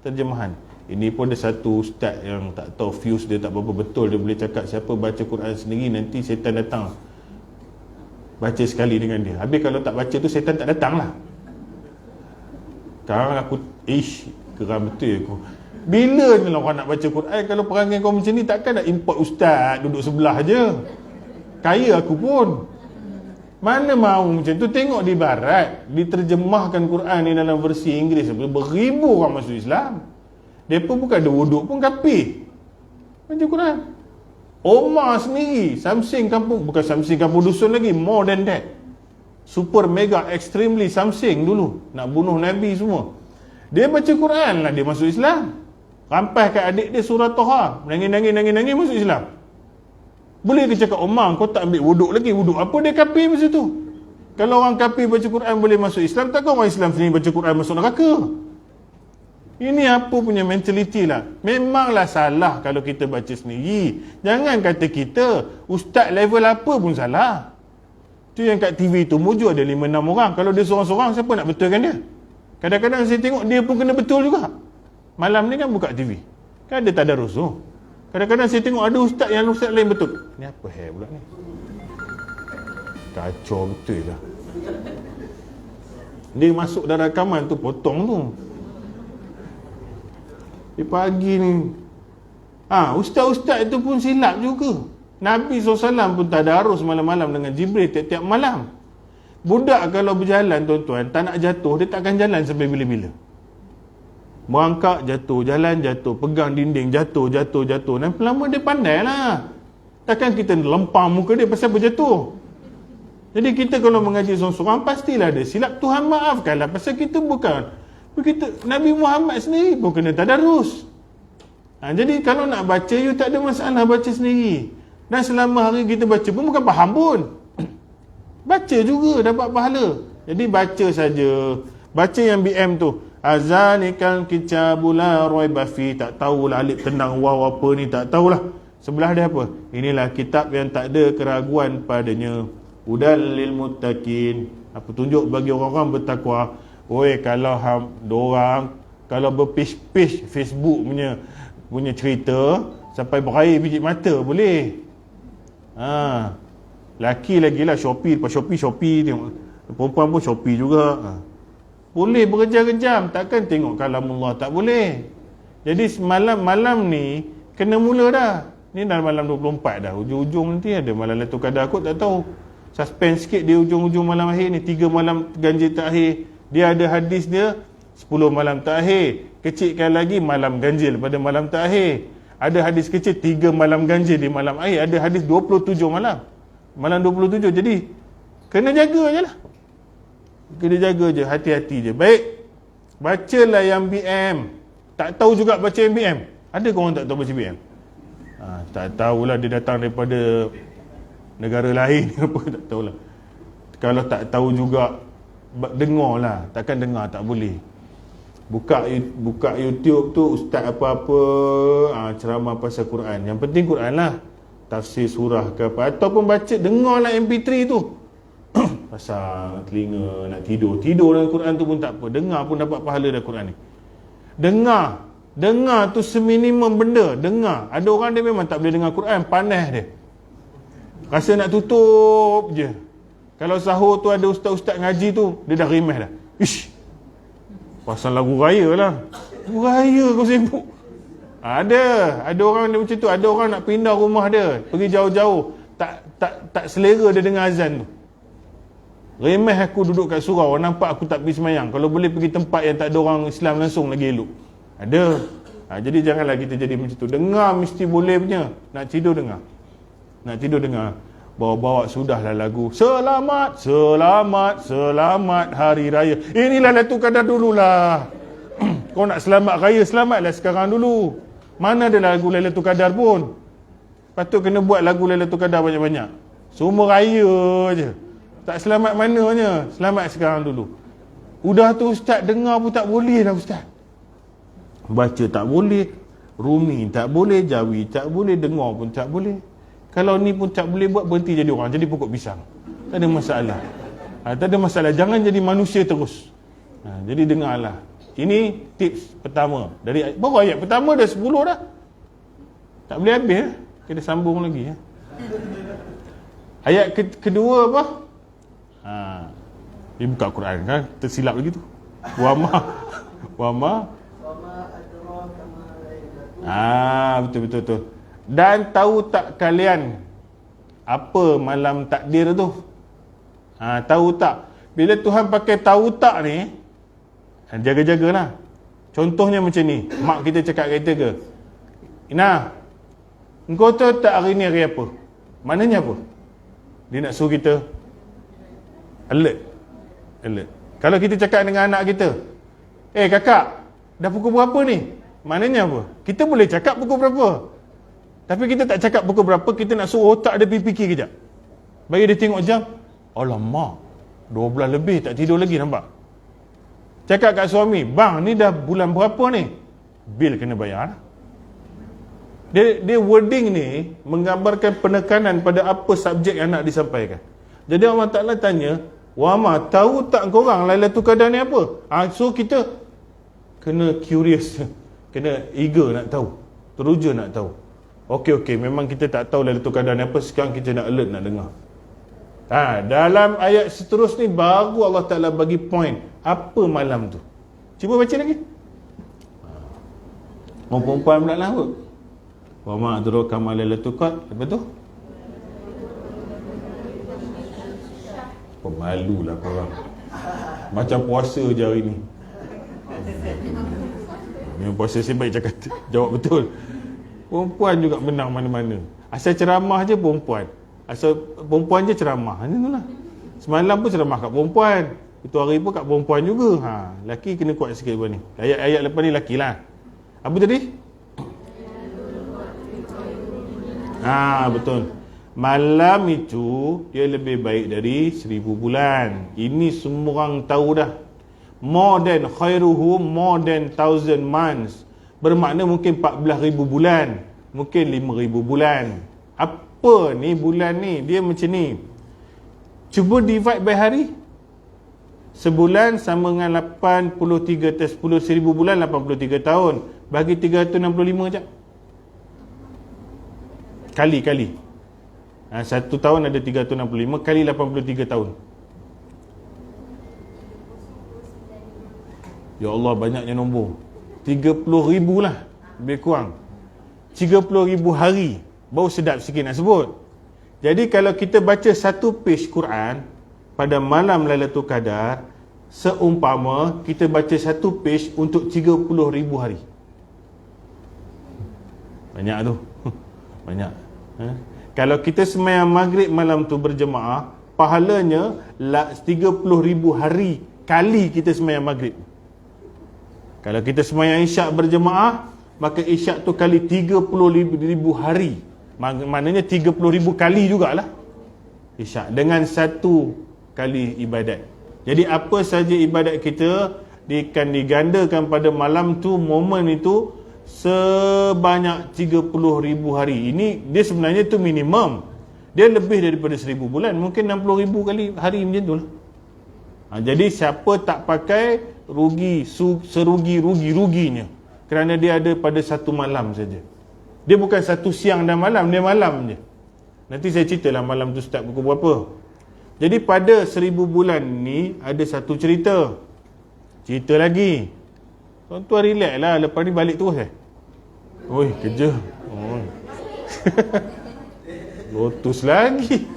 Terjemahan. Ini pun ada satu ustaz yang tak tahu views dia tak berapa betul. Dia boleh cakap siapa baca Quran sendiri, nanti setan datang baca sekali dengan dia. Habis kalau tak baca tu setan tak datang lah. Sekarang aku geram betul aku. Bila ni lah orang nak baca Quran? Kalau perangai kau macam ni, takkan nak import ustaz duduk sebelah je. Kaya aku pun. Mana mahu macam tu. Tengok di barat, diterjemahkan Quran ni dalam versi Inggeris, beribu orang masuk Islam. Mereka bukan ada wuduk pun kafir baca Quran. Omar sendiri, Samsing kampung, bukan Samsing kampung dusun lagi, more than that, super mega extremely Samsing dulu, nak bunuh Nabi semua. Dia baca Quran lah, dia masuk Islam. Rampas kat adik dia surah Toha, nangis masuk Islam. Boleh dia cakap, Omar kau tak ambil wuduk lagi? Wuduk apa? Dia kafir masa tu. Kalau orang kafir baca Quran boleh masuk Islam, takkan orang Islam sendiri baca Quran masuk neraka? Ini apa punya mentality lah. Memanglah salah kalau kita baca sendiri. Jangan kata kita, ustaz level apa pun salah. Tu yang kat TV tu mujur ada 5-6 orang. Kalau dia seorang-seorang, siapa nak betulkan dia? Kadang-kadang saya tengok dia pun kena betul juga. Malam ni kan buka TV, kan ada tadarus tu. Kadang-kadang saya tengok ada ustaz yang ustaz lain betul. Ni apa pula ni? Kacau betul lah. Dia masuk dalam rakaman tu, potong tu. Di pagi ni ustaz-ustaz itu pun silap juga. Nabi SAW pun tadarus malam-malam dengan Jibril tiap-tiap malam. Budak kalau berjalan tuan-tuan, tak nak jatuh, dia takkan jalan sampai bila-bila. Merangkak jatuh, jalan jatuh, pegang dinding jatuh. Dan lama dia pandai lah. Takkan kita lempang muka dia pasal berjatuh. Jadi kita kalau mengaji seorang-seorang, pastilah ada silap. Tuhan maafkanlah, pasal kita bukan begitu. Nabi Muhammad sendiri pun kena tadarus. Jadi kalau nak baca, you tak ada masalah baca sendiri. Dan selama hari kita baca pun bukan faham pun. Baca juga dapat pahala. Jadi baca saja. Baca yang BM tu. Azalikal kitabul la raiba fi. Tak tahulah alif tenang waw apa ni, tak tahulah. Sebelah dia apa? Inilah kitab yang tak ada keraguan padanya. Hudal lil muttaqin. Apa tunjuk bagi orang-orang bertakwa. Kalau dorang kalau berpish-pish Facebook punya cerita sampai berair biji mata boleh. Laki lagi lah Shopee tengok. Perempuan pun Shopee juga. Boleh berjam-jam, takkan tengok kalamullah tak boleh. Jadi malam ni kena mula dah. Ni dah malam 24 dah. Ujung-ujung nanti ada malam Lailatul Qadar, aku tak tahu. Suspense sikit di ujung-ujung malam akhir ni, 3 malam ganjil terakhir. Dia ada hadis dia 10 malam terakhir. Kecilkan lagi malam ganjil pada malam terakhir. Ada hadis kecil 3 malam ganjil di malam akhir. Ada hadis 27 malam. Malam 27. Jadi kena jaga je lah. Kena jaga je, hati-hati je. Baik, bacalah yang BM. Tak tahu juga baca yang BM. Ada ke orang tak tahu baca BM? Tak tahulah dia datang daripada negara lain apa, tak tahulah. Kalau tak tahu juga, dengarlah. Takkan dengar tak boleh. Buka YouTube tu, ustaz apa-apa ceramah pasal Quran. Yang penting Quran lah. Tafsir surah ke apa, ataupun baca, dengarlah MP3 tu. Pasal telinga nak tidur dengan Quran tu pun tak apa. Dengar pun dapat pahala dari Quran ni. Dengar tu seminimum benda. Dengar. Ada orang dia memang tak boleh dengar Quran, panas dia, rasa nak tutup je. Kalau sahur tu ada ustaz-ustaz ngaji tu, dia dah remeh dah. Ish, pasal lagu raya lah. Lagu raya kau sibuk. Ada orang dia macam tu. Ada orang nak pindah rumah dia, pergi jauh-jauh, tak selera dia dengar azan tu. Remeh aku duduk kat surau, nampak aku tak pergi semayang. Kalau boleh pergi tempat yang tak ada orang Islam langsung lagi elok. Ada. Jadi janganlah kita jadi macam tu. Dengar mesti boleh punya. Nak tidur dengar. Bawa-bawa sudahlah lagu Selamat Hari Raya. Inilah Lailatul Qadar dululah. Kau nak selamat raya, selamatlah sekarang dulu. Mana ada lagu Lailatul Qadar pun. Patut kena buat lagu Lailatul Qadar banyak-banyak. Semua raya je. Tak selamat mananya. Selamat sekarang dulu. Udah tu ustaz, dengar pun tak boleh dah ustaz. Baca tak boleh, Rumi tak boleh, Jawi tak boleh, dengar pun tak boleh. Kalau ni pun tak boleh buat, berhenti jadi orang, jadi pokok pisang. Tak ada masalah. Tak ada masalah. Jangan jadi manusia terus. Jadi dengarlah. Ini tips pertama. Baru ayat pertama dah 10 dah. Tak boleh habis. Kita sambung lagi. Ayat kedua apa? Dia buka Quran kan, tersilap lagi tu. Wama betul. Dan tahu tak kalian apa malam takdir tu? Tahu tak? Bila Tuhan pakai tahu tak ni, jaga-jagalah. Contohnya macam ni, mak kita cakap kat kita ke, Ina, engkau tahu tak hari ni hari apa? Maknanya apa? Dia nak suruh kita alert. Kalau kita cakap dengan anak kita, kakak, dah pukul berapa ni? Maknanya apa? Kita boleh cakap pukul berapa, tapi kita tak cakap pukul berapa. Kita nak suruh otak dia fikir kejap. Bagi dia tengok jam, alamak, 12 lebih tak tidur lagi, nampak? Cakap kat suami, bang, ni dah bulan berapa ni? Bil kena bayar. Dia wording ni menggambarkan penekanan pada apa subjek yang nak disampaikan. Jadi Allah Ta'ala tanya, Wama, tahu tak korang Lailatul Qadar ni apa? So kita kena curious, kena eager nak tahu, teruja nak tahu. Okey, memang kita tak tahu Lailatul Qadar ni apa. Sekarang kita nak alert, nak dengar. Dalam ayat seterusnya baru Allah Ta'ala bagi point apa malam tu. Cuba baca lagi. Orang perempuan pula lah kot. Wa ma adraka ma Lailatul Qadar. Lepas tu pemalulah korang. Macam puasa je hari ni. Memang puasa si baik cakap, jawab betul. Perempuan juga menang mana-mana. Asal ceramah je perempuan. Asal perempuan je ceramah. Macam itulah. Semalam pun ceramah kat perempuan. Itu hari pun kat perempuan juga. Lelaki kena kuat sikit buat ni. Ayat lepas ni lelaki lah. Apa tadi? Betul. Malam itu dia lebih baik dari 1000 bulan. Ini semua orang tahu dah. More than khairuhu, more than 1000 months. Bermakna mungkin 14,000 bulan, mungkin 5,000 bulan. Apa ni bulan ni? Dia macam ni. Cuba divide by hari. Sebulan sama dengan 83, 10,000 bulan 83 tahun. Bagi 365 jap. Kali. Satu tahun ada 365 kali 83 tahun. Ya Allah, banyaknya nombor. 30,000 lah, lebih kurang 30,000 hari. Baru sedap sikit nak sebut. Jadi kalau kita baca satu page Quran pada malam Lailatul Qadar, seumpama kita baca satu page untuk 30,000 hari. Banyak tu. Banyak. Kalau kita sembahyang maghrib malam tu berjemaah, pahalanya 30,000 hari kali kita sembahyang maghrib. Kalau kita sembahyang isyak berjemaah, maka isyak tu kali 30,000 hari. Maknanya 30,000 kali jugalah isyak dengan satu kali ibadat. Jadi apa saja ibadat kita akan digandakan pada malam tu, momen itu sebanyak 30,000 hari. Ini dia sebenarnya tu minimum. Dia lebih daripada 1000 bulan, mungkin 60,000 kali hari macam tu lah. Jadi siapa tak pakai rugi, serugi-ruginya, kerana dia ada pada satu malam saja. Dia bukan satu siang dan malam, dia malam je. Nanti saya ceritalah malam tu start pukul berapa. Jadi pada 1000 bulan ni ada satu cerita. Cerita lagi. Tuan-tuan relax lah, lepas ni balik terus Oi, kerja. Oi. Lotus lagi.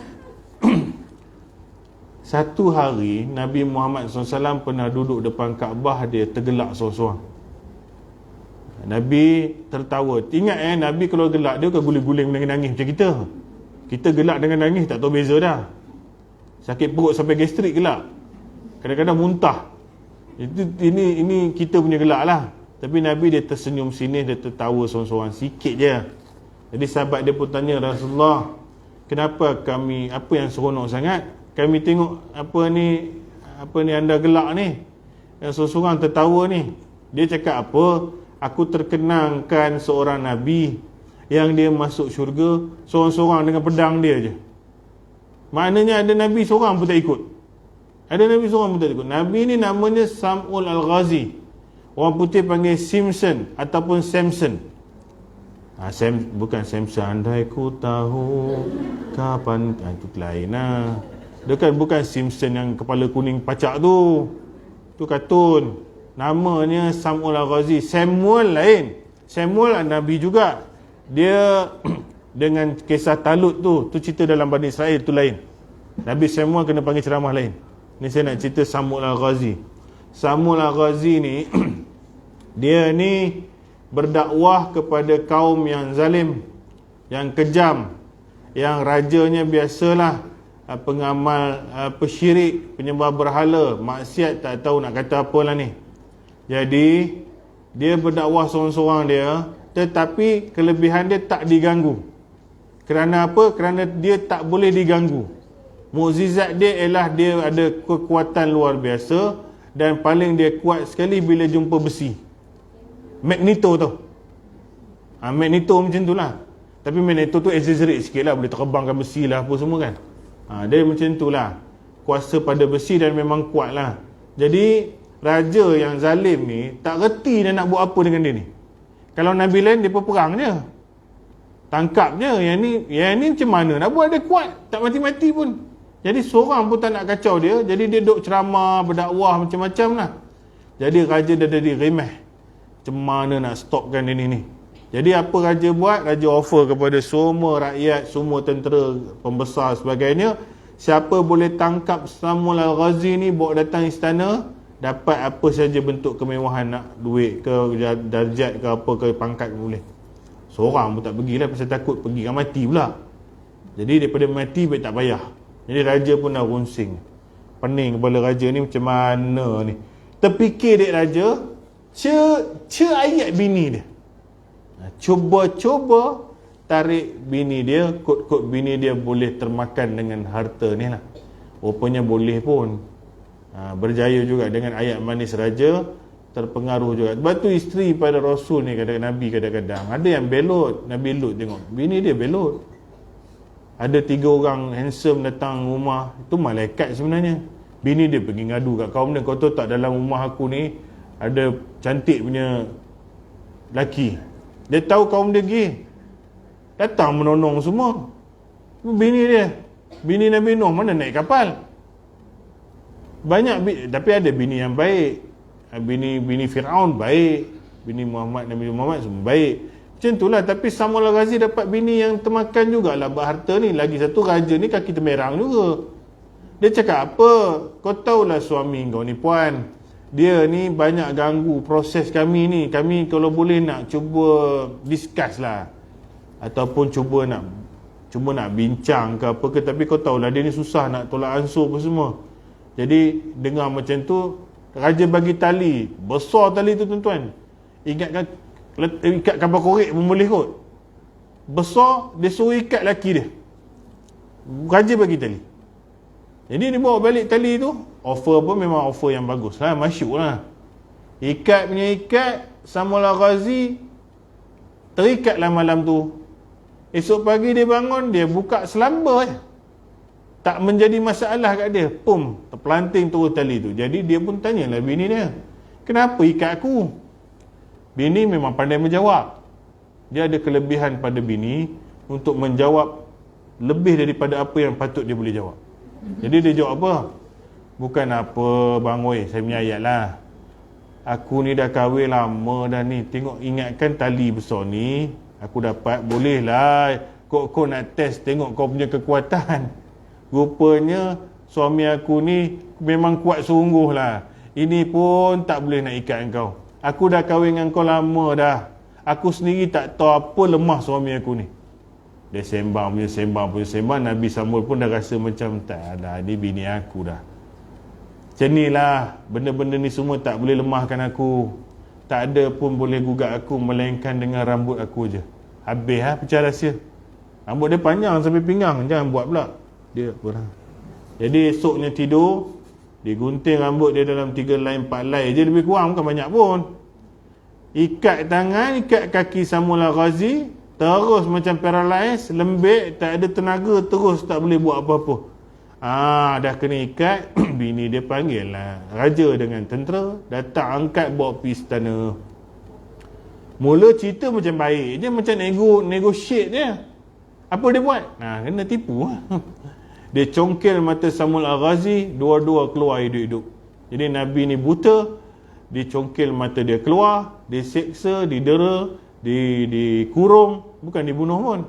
Satu hari Nabi Muhammad SAW pernah duduk depan Kaabah, dia tergelak seorang-seorang. Nabi tertawa. Ingat Nabi kalau gelak dia kan guling-guling dengan nangis macam kita. Kita gelak dengan nangis tak tahu beza dah. Sakit perut sampai gastrik gelak. Kadang-kadang muntah. Ini kita punya gelak lah. Tapi Nabi dia tersenyum sini, dia tertawa seorang-seorang sikit je. Jadi sahabat dia pun tanya, Rasulullah, kenapa kami, apa yang seronok sangat? Kami tengok apa ni anda gelak ni, yang seorang-seorang tertawa ni. Dia cakap apa? Aku terkenangkan seorang Nabi yang dia masuk syurga seorang-seorang dengan pedang dia je. Maknanya ada Nabi seorang pun tak ikut. Ada Nabi seorang pun tak ikut. Nabi ni namanya Sam'ul Al-Ghazi. Orang putih panggil Simpson ataupun Samson. Bukan Samson. Andai ku tahu kapan. Itu lain lah. Dia kan bukan Simpson yang kepala kuning pacak tu. Tu kartun. Namanya Sam'ul Al-Ghazi. Samuel lain. Samuel Nabi juga. Dia dengan kisah Talut tu cerita dalam Bani Israel, tu lain. Nabi Samuel kena panggil ceramah lain. Ni saya nak cerita Sam'ul Al-Ghazi. Sam'ul Al-Ghazi ni dia ni berdakwah kepada kaum yang zalim, yang kejam, yang rajanya biasalah pengamal pesyirik, penyembah berhala, maksiat, tak tahu nak kata apa lah ni. Jadi dia berdakwah seorang-seorang dia, tetapi kelebihan dia tak diganggu. Kerana apa? Kerana dia tak boleh diganggu. Mukjizat dia ialah dia ada kekuatan luar biasa, dan paling dia kuat sekali bila jumpa besi. Magneto tu. Magneto macam tu lah. Tapi Magneto tu exaggerate sikit lah, boleh terbangkan besi lah apa semua kan. Dia macam tu lah. Kuasa pada besi dan memang kuat lah. Jadi raja yang zalim ni tak reti dia nak buat apa dengan dia ni. Kalau Nabi lain dia perang je, tangkap je. Yang ni macam mana nak buat? Dia kuat, tak mati-mati pun. Jadi seorang pun tak nak kacau dia. Jadi dia duk ceramah, berdakwah macam-macam lah. Jadi raja dah jadi remeh, macam mana nak stopkan dia ni. Jadi apa raja buat? Raja offer kepada semua rakyat, semua tentera, pembesar sebagainya, siapa boleh tangkap Sam'ul Al-Ghazi ni, bawa datang istana, dapat apa saja bentuk kemewahan, nak duit ke, darjat ke, apa ke, pangkat ke, boleh. Seorang pun tak pergilah, pasal takut pergi kan mati pula. Jadi daripada mati baik tak payah. Jadi raja pun dah runsing, pening kepala raja ni, macam mana ni. Terfikir dek raja, ayat bini dia. Cuba tarik bini dia, kod-kod bini dia boleh termakan dengan harta ni lah. Rupanya boleh pun. Berjaya juga dengan ayat manis raja, terpengaruh juga. Sebab tu isteri pada Rasul ni, kadang-kadang Nabi kadang-kadang ada yang belot. Nabi Lut tengok bini dia belot. Ada 3 orang handsome datang rumah, itu malaikat sebenarnya. Bini dia pergi ngadu kat kaum dia, kau tahu tak dalam rumah aku ni ada cantik punya lelaki. Dia tahu kaum dia pergi, datang menonong semua. Bini dia, bini Nabi Nuh mana naik kapal. Banyak, tapi ada bini yang baik. Bini Fir'aun baik, bini Nabi Muhammad semua baik. Macam itulah. Tapi Sam'ul Al-Ghazi dapat bini yang termakan jugalah berharta ni. Lagi satu, raja ni kaki temerang juga. Dia cakap apa? Kau tahulah suami kau ni puan, dia ni banyak ganggu proses kami ni. Kami kalau boleh nak cuba discuss lah, ataupun cuba nak bincang ke apa ke. Tapi kau tahulah dia ni susah nak tolak ansur apa semua. Jadi dengar macam tu, raja bagi tali. Besar tali tu tuan-tuan. Ingatkan Ikat kapal korek pun boleh kot. Besar, dia suruh ikat laki dia. Raja bagi tali. Jadi dia bawa balik tali tu. Offer pun memang offer yang bagus lah, masyuk lah. Ikat punya ikat, Samuel Al-Ghazi terikatlah malam tu. Esok pagi dia bangun, dia buka selamba je. Tak menjadi masalah kat dia. Pum, terpelanting terus tali tu. Jadi dia pun tanyalah bini dia, kenapa ikat aku? Bini memang pandai menjawab. Dia ada kelebihan pada bini untuk menjawab lebih daripada apa yang patut dia boleh jawab. Jadi dia jawab apa? Bukan apa bang oi, saya punya ayat lah. Aku ni dah kahwin lama dah ni. Tengok, ingatkan tali besar ni aku dapat, boleh lah kau nak test tengok kau punya kekuatan. Rupanya suami aku ni memang kuat sungguh lah. Ini pun tak boleh nak ikat kau. Aku dah kahwin dengan kau lama dah. Aku sendiri tak tahu apa lemah suami aku ni. Dia sembang. Nabi Samuel pun dah rasa macam tak dah, ni bini aku dah. Macam ni lah, benda-benda ni semua tak boleh lemahkan aku. Tak ada pun boleh gugat aku melainkan dengan rambut aku je. Habis lah pecah rahsia. Rambut dia panjang sampai pinggang, jangan buat pula. Dia orang. Jadi esoknya tidur, digunting rambut dia dalam 3 line 4 line je, lebih kurang, bukan banyak pun. Ikat tangan, ikat kaki Samuel Al-Ghazi, terus macam paralyzed, lembik, tak ada tenaga, terus tak boleh buat apa-apa. Dah kena ikat. Bini dia panggil lah raja dengan tentera, datang angkat bawa pergi istana. Mula cerita macam baik je, macam negotiate je. Apa dia buat? Kena tipu lah. Dia congkel mata Samuel Al-Ghazi, dua-dua keluar hidup-hidup. Jadi Nabi ni buta, dicongkel mata dia keluar, diseksa, didera, dikurung, bukan dibunuh pun.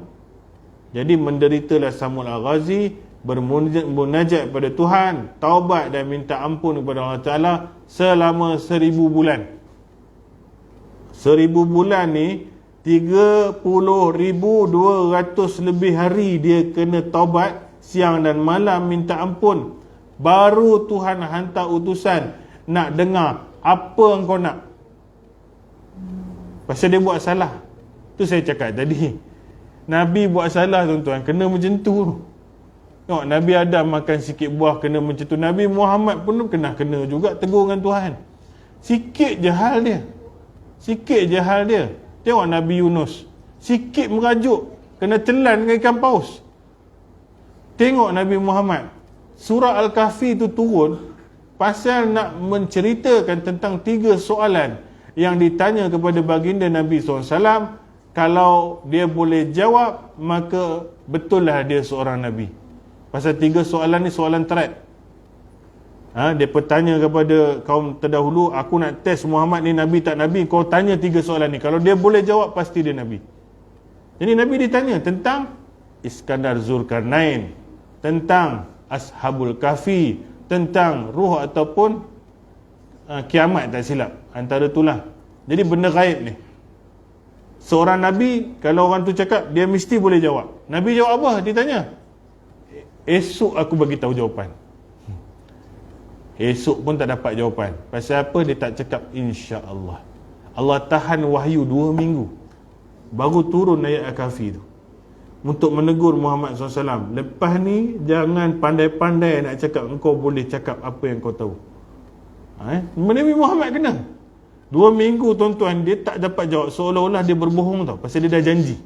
Jadi menderitalah Samuel Al-Ghazi, bermunajat pada Tuhan, taubat dan minta ampun kepada Allah Ta'ala selama 1000 bulan. 1000 bulan ni 30,200 lebih hari dia kena taubat, siang dan malam minta ampun. Baru Tuhan hantar utusan nak dengar apa engkau nak. Pasal dia buat salah. Tu saya cakap tadi, Nabi buat salah tuan-tuan, kena macam tu. Tengok, Nabi Adam makan sikit buah kena macam tu. Nabi Muhammad pun kena juga tegur dengan Tuhan. Sikit je hal dia. Tengok Nabi Yunus, sikit merajuk, kena telan dengan ikan paus. Tengok Nabi Muhammad, surah Al-Kahfi tu turun pasal nak menceritakan tentang 3 soalan yang ditanya kepada baginda Nabi SAW. Kalau dia boleh jawab, maka betul lah dia seorang Nabi. Pasal 3 soalan ni soalan trap. Dia bertanya kepada kaum terdahulu, aku nak test Muhammad ni Nabi tak Nabi, kau tanya 3 soalan ni. Kalau dia boleh jawab, pasti dia Nabi. Jadi Nabi ditanya tentang Iskandar Zulkarnain, tentang Ashabul Kahfi, tentang ruh ataupun kiamat tak silap. Antara itulah. Jadi benda gaib ni, seorang Nabi, kalau orang tu cakap, dia mesti boleh jawab. Nabi jawab apa? Ditanya, esok aku bagi tahu jawapan. Esok pun tak dapat jawapan. Pasal apa? Dia tak cakap insya-Allah. Allah tahan wahyu 2 minggu, baru turun ayat Al-Kahfi tu untuk menegur Muhammad SAW. Lepas ni jangan pandai-pandai nak cakap engkau boleh cakap apa yang kau tahu. Nabi Muhammad kena 2 minggu tuan-tuan, dia tak dapat jawab, seolah-olah dia berbohong tau, pasal dia dah janji.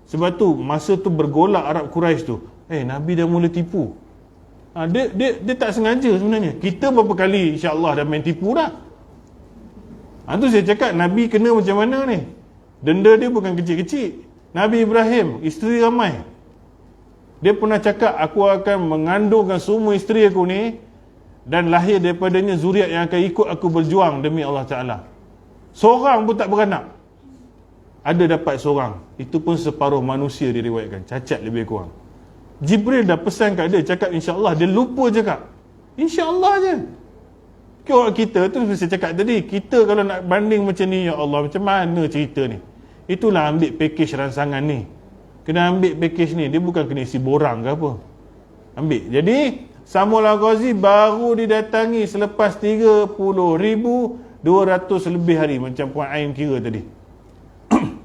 Sebab tu masa tu bergolak Arab Quraisy tu, Nabi dah mula tipu. Dia tak sengaja sebenarnya. Kita berapa kali insya-Allah dah main tipu dah. Tu saya cakap Nabi kena macam mana ni. Denda dia bukan kecil-kecil. Nabi Ibrahim, isteri ramai. Dia pernah cakap, aku akan mengandungkan semua isteri aku ni dan lahir daripadanya zuriat yang akan ikut aku berjuang demi Allah Ta'ala. Seorang pun tak beranak. Ada dapat seorang. Itu pun separuh manusia diriwayatkan, cacat lebih kurang. Jibril dah pesan kat dia, cakap insya-Allah, dia lupa cakap insya-Allah je. Orang kita tu saya cakap tadi, kita kalau nak banding macam ni, ya Allah, macam mana cerita ni? Itulah ambil package ransangan ni. Kena ambil package ni, dia bukan kena isi borang ke apa. Ambil. Jadi Samuel Al-Ghazi baru didatangi selepas 30,200 lebih hari, macam Puan Ain kira tadi.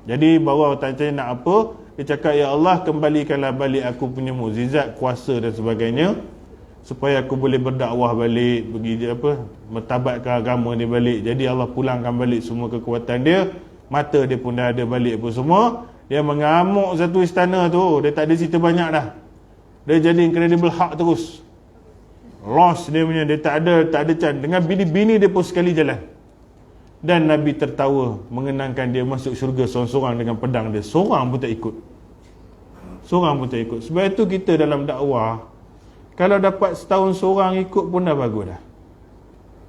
Jadi baru tanya nak apa, dia cakap, ya Allah, kembalikanlah balik aku punya mukjizat, kuasa dan sebagainya, supaya aku boleh berdakwah balik, pergi mertabatkan agama ni balik. Jadi Allah pulangkan balik semua kekuatan dia, mata dia pun dah ada balik apa semua. Dia mengamuk satu istana tu, dia tak ada cerita banyak dah. Dia jadi incredible Hulk terus. Lost dia punya, dia tak ada can. Dengan bini-bini dia pun sekali jalan. Dan Nabi tertawa mengenangkan dia masuk syurga seorang-seorang dengan pedang dia. Seorang pun tak ikut. Seorang pun tak ikut. Sebab itu kita dalam dakwah, kalau dapat setahun seorang ikut pun dah bagus dah.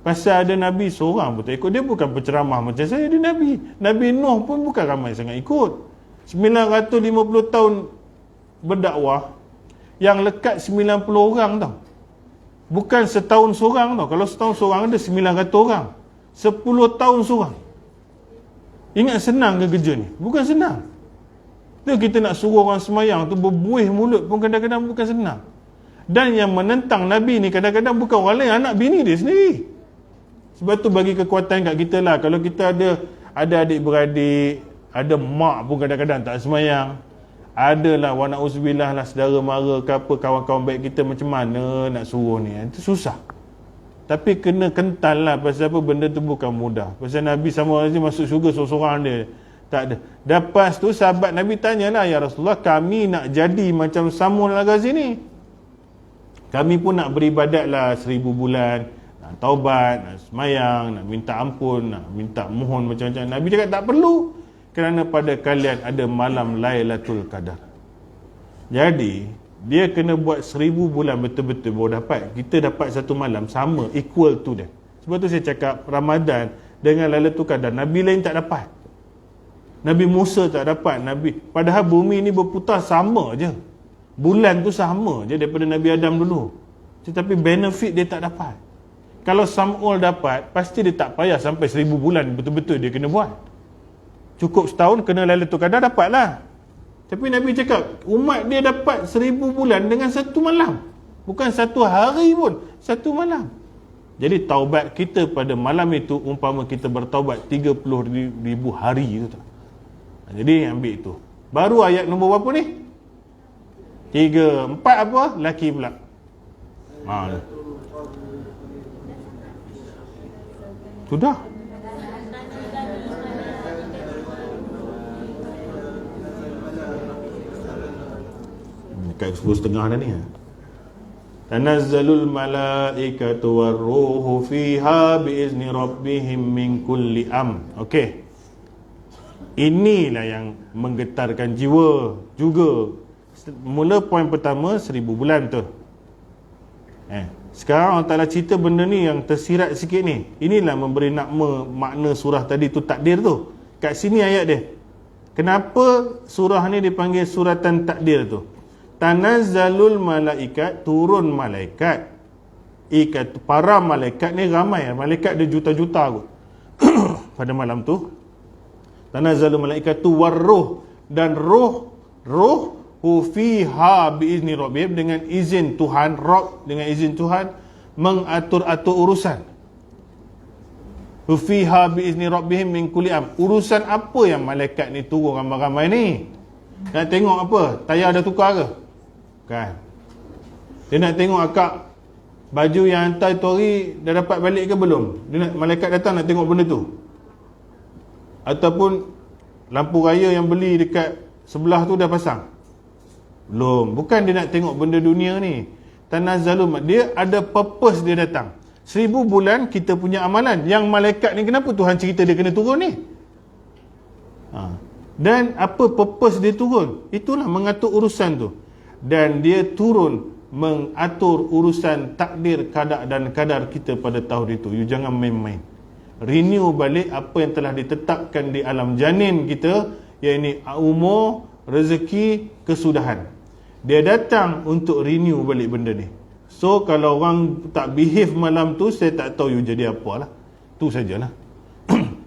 Pasal ada Nabi seorang pun tak ikut. Dia bukan penceramah macam saya, dia Nabi. Nabi Nuh pun bukan ramai sangat ikut. 950 tahun berdakwah, yang lekat 90 orang tau. Bukan setahun seorang tau. Kalau setahun seorang ada 900 orang. 10 tahun seorang. Ingat senang ke kerja ni? Bukan senang. Tu kita nak suruh orang semayang tu berbuih mulut pun kadang-kadang bukan senang. Dan yang menentang Nabi ni kadang-kadang bukan orang lain, anak bini dia sendiri. Sebab tu bagi kekuatan kat kita lah. Kalau kita ada adik-beradik, ada mak pun kadang-kadang tak semayang, adalah wa na'udzubillah lah saudara mara ke apa, kawan-kawan baik kita, macam mana nak suruh ni? Itu susah. Tapi kena kental lah. Pasal apa? Benda tu bukan mudah. Pasal Nabi sama saja masuk syurga seorang-seorang dia. Tak ada. Lepas tu sahabat Nabi tanyalah, ya Rasulullah, kami nak jadi macam Samud al-Ghazi ni. Kami pun nak beribadat lah 1000 bulan, nak taubat, nak semayang, nak minta ampun, nak minta mohon macam-macam. Nabi cakap tak perlu, kerana pada kalian ada malam Lailatul Qadar. Jadi dia kena buat 1000 bulan betul-betul baru dapat. Kita dapat satu malam sama, equal to dia. Sebab tu saya cakap Ramadan dengan Lailatul Qadar, Nabi lain tak dapat. Nabi Musa tak dapat. Padahal bumi ni berputar sama je, bulan tu sama je daripada Nabi Adam dulu. Tetapi benefit dia tak dapat. Kalau Sam'ul dapat, pasti dia tak payah sampai 1000 bulan betul-betul dia kena buat. Cukup setahun kena Lailatul Qadar dapatlah. Tapi Nabi cakap umat dia dapat 1000 bulan dengan satu malam. Bukan satu hari pun, satu malam. Jadi taubat kita pada malam itu umpama kita bertaubat 30,000 hari itu. Jadi ambil itu. Baru ayat nombor berapa ni? 3, 4 apa? Laki pula. Sudah. Dekat 10.30 dah ni. Tanazzalul malaikatu warruhu fiha biizni rabbihim min kulli Okey. Inilah yang menggetarkan jiwa juga. Mula poin pertama 1000 bulan tu. Sekarang Allah Ta'ala cerita benda ni yang tersirat sikit ni. Inilah memberi makna surah tadi tu, takdir tu. Kat sini ayat dia. Kenapa surah ni dipanggil suratan takdir tu? Tanazzalul malaikat, turun malaikat. Para malaikat ni ramai. Malaikat dia juta-juta kot pada malam tu. Tanazzalul malaikatu warruh, dan roh fiha biizni rabbihim, dengan izin Tuhan, Rabb dengan izin Tuhan mengatur-atur urusan. Fiha biizni rabbihim min kulli Urusan apa yang malaikat ni turun ramai-ramai ni? Nak tengok apa? Tayar dah tukar ke? Kan? Dia nak tengok akak baju yang hantar tu hari dah dapat balik ke belum? Malaikat datang nak tengok benda tu. Ataupun lampu raya yang beli dekat sebelah tu dah pasang? Belum. Bukan dia nak tengok benda dunia ni. Tanazzalul, dia ada purpose dia datang. 1000 bulan kita punya amalan. Yang malaikat ni kenapa Tuhan cerita dia kena turun ni? Dan apa purpose dia turun? Itulah mengatur urusan tu. Dan dia turun mengatur urusan takdir, kadar dan kadar kita pada tahun itu. You jangan main-main. Renew balik apa yang telah ditetapkan di alam janin kita, iaitu umur, rezeki, kesudahan. Dia datang untuk renew balik benda ni. So kalau orang tak behave malam tu, saya tak tahu you jadi apalah. Tu sajalah.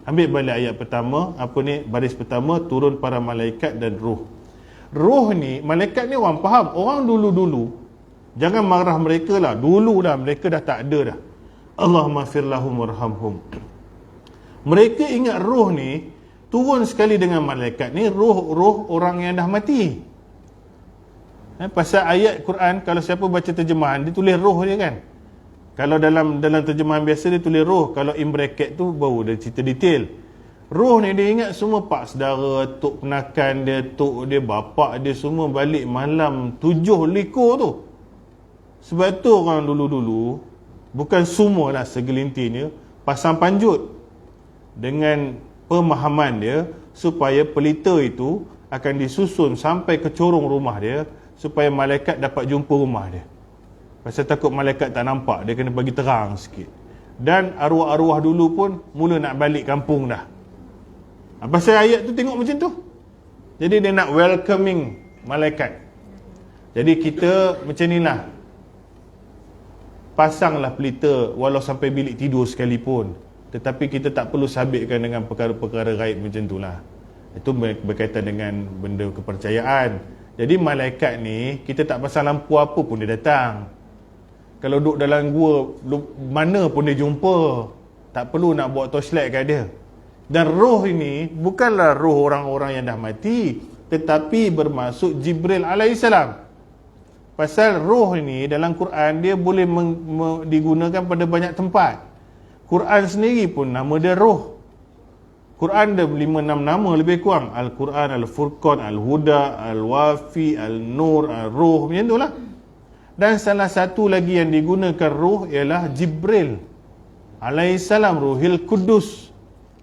Ambil balik ayat pertama, baris pertama, turun para malaikat dan roh. Roh ni, malaikat ni orang faham. Orang dulu-dulu, jangan marah mereka lah. Dulu dah, mereka dah tak ada dah. Allahumma firlahum warhamhum. Mereka ingat roh ni turun sekali dengan malaikat ni roh orang yang dah mati. Pasal ayat Quran, kalau siapa baca terjemahan, dia tulis roh dia kan. Kalau dalam terjemahan biasa dia tulis roh, kalau in bracket tu baru dia cerita detail. Roh ni dia ingat semua pak saudara, tok penakan dia, tok dia, bapak dia semua balik malam 7 likur tu. Sebab tu orang dulu-dulu, bukan semualah, segelintirnya pasang panjut dengan pemahaman dia supaya pelita itu akan disusun sampai ke corong rumah dia supaya malaikat dapat jumpa rumah dia. Pasal takut malaikat tak nampak, dia kena bagi terang sikit. Dan arwah-arwah dulu pun mula nak balik kampung dah. Pasal ayat tu tengok macam tu. Jadi dia nak welcoming malaikat. Jadi kita macam ni lah, pasanglah pelita walau sampai bilik tidur sekalipun. Tetapi kita tak perlu sabitkan dengan perkara-perkara gaib macam tu lah. Itu berkaitan dengan benda kepercayaan. Jadi malaikat ni, kita tak pasang lampu apa pun dia datang. Kalau duduk dalam gua, mana pun dia jumpa. Tak perlu nak buat torchlight kat dia. Dan roh ini bukanlah roh orang-orang yang dah mati, tetapi bermaksud Jibril alaihissalam. Pasal roh ini dalam Quran dia boleh digunakan pada banyak tempat. Quran sendiri pun nama dia roh. Quran ada 5-6 nama lebih kurang. Al-Quran, Al-Furqan, Al-Huda, Al-Wafi, Al-Nur, Al-Ruh, macam itulah. Dan salah satu lagi yang digunakan roh ialah Jibril alaihissalam, Ruhil Kudus.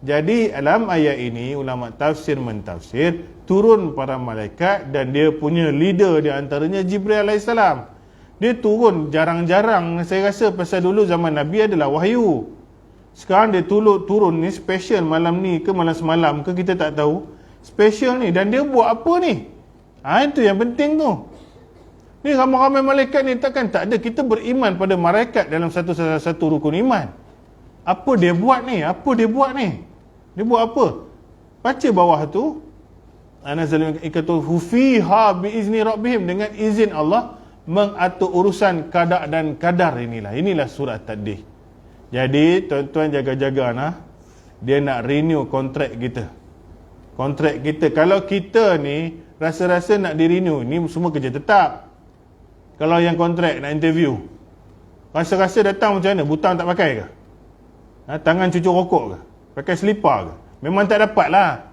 Jadi dalam ayat ini ulama tafsir mentafsir turun para malaikat dan dia punya leader di antaranya Jibril alaihissalam. Dia turun jarang-jarang, saya rasa pasal dulu zaman Nabi adalah wahyu. Sekarang dia turun ni special malam ni ke malam semalam ke kita tak tahu. Special ni, dan dia buat apa ni? Itu yang penting tu. Ni ramai-ramai malaikat ni takkan tak ada. Kita beriman pada malaikat dalam satu rukun iman. Apa dia buat ni? Dia buat apa? Baca bawah tu. Anazal ikatuhu fiha biizni rabbihim, dengan izin Allah mengatur urusan qada dan qadar inilah. Inilah surat Tadbih. Jadi tuan-tuan jaga-jaga nah. Dia nak renew kontrak kita. Kontrak kita. Kalau kita ni rasa-rasa nak di-renew, ni semua kerja tetap. Kalau yang kontrak nak interview, rasa-rasa datang macam mana? Butang tak pakai ke? Tangan cucuk rokok ke? Pakai selipar ke? Memang tak dapat lah.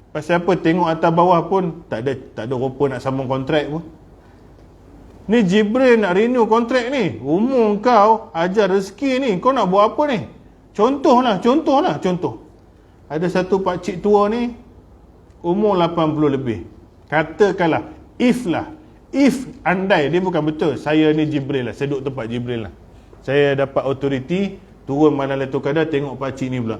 Pasal apa? Tengok atas bawah pun tak ada rupa nak sambung kontrak pun. Ni Jibril nak renew kontrak ni. Umur kau ajar rezeki ni, kau nak buat apa ni? Contoh. Ada satu pakcik tua ni, umur 80 lebih. Katakanlah, if andai, dia bukan betul, saya ni Jibril lah, saya duduk tempat Jibril lah, saya dapat authority turun malam Lailatul Qadar, tengok pakcik ni pula.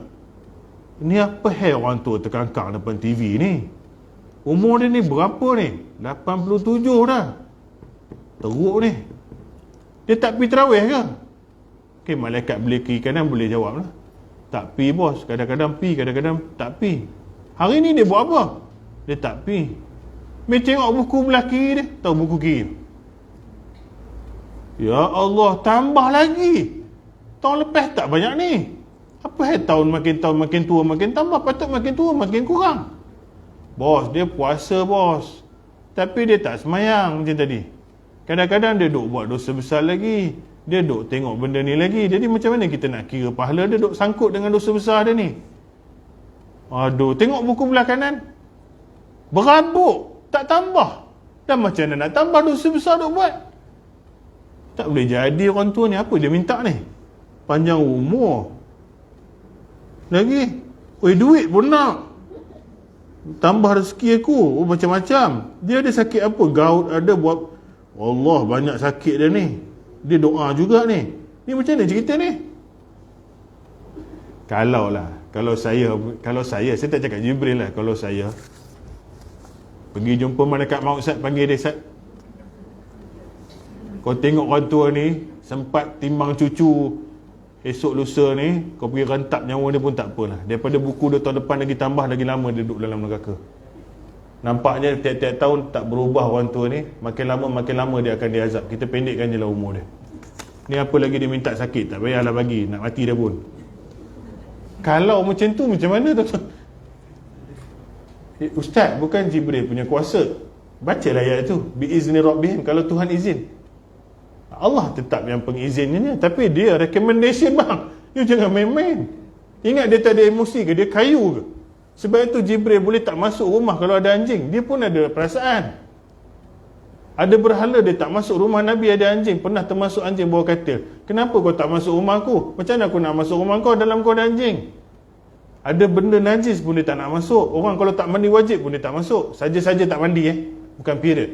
Ni apa orang tua terkangkang depan TV ni? Umur dia ni berapa ni? 87 dah. Teruk ni. Dia tak pergi tarawih ke? Okay, malaikat boleh kiri kanan boleh jawab lah. Tak pergi bos. Kadang-kadang pergi, kadang-kadang tak pergi. Hari ni dia buat apa? Dia tak pergi. Mereka tengok buku belah kiri dia. Tahu buku kiri? Ya Allah, tambah lagi. Tahun lepas tak banyak ni. Apa tahun makin tua makin tambah? Patut makin tua makin kurang. Bos, dia puasa bos. Tapi dia tak semayang macam tadi. Kadang-kadang dia duk buat dosa besar lagi. Dia duk tengok benda ni lagi. Jadi macam mana kita nak kira pahala dia duk sangkut dengan dosa besar dia ni? Aduh, tengok buku belah kanan. Berabuk, tak tambah. Dan macam mana nak tambah dosa besar duk buat? Tak boleh jadi orang tua ni. Apa dia minta ni? Panjang umur. Lagi, duit pun nak. Tambah rezeki aku. Macam-macam. Dia ada sakit apa? Gout ada, buat. Allah, banyak sakit dia ni. Dia doa juga ni. Ni macam mana cerita ni? Kalau saya tak cakap Jibril lah. Kalau saya pergi jumpa malaikat maut, Ustaz, panggil dia, Ustaz. Kau tengok orang tua ni sempat timbang cucu, esok lusa ni kau pergi rentap nyawa dia pun tak apalah. Daripada buku dia tahun depan lagi tambah lagi lama dia duduk dalam neraka. Nampaknya tiap-tiap tahun tak berubah orang tua ni. Makin lama dia akan diazab. Kita pendekkan je lah umur dia. Ni apa lagi dia minta sakit? Tak payahlah bagi. Nak mati dah pun. Kalau macam tu macam mana tu? Ustaz, bukan Jibril punya kuasa. Bacalah ayat tu, biizni rabbihim, kalau Tuhan izin. Allah tetap yang pengizinnya, tapi dia recommendation bang. You jangan main-main. Ingat dia tak ada emosi ke? Dia kayu ke? Sebab itu Jibril boleh tak masuk rumah kalau ada anjing. Dia pun ada perasaan. Ada berhala dia tak masuk rumah Nabi ada anjing. Pernah termasuk anjing bawah katil. Kenapa kau tak masuk rumah aku? Macam mana aku nak masuk rumah kau dalam kau ada anjing? Ada benda najis pun dia tak nak masuk. Orang kalau tak mandi wajib pun dia tak masuk. Saja-saja tak mandi bukan period.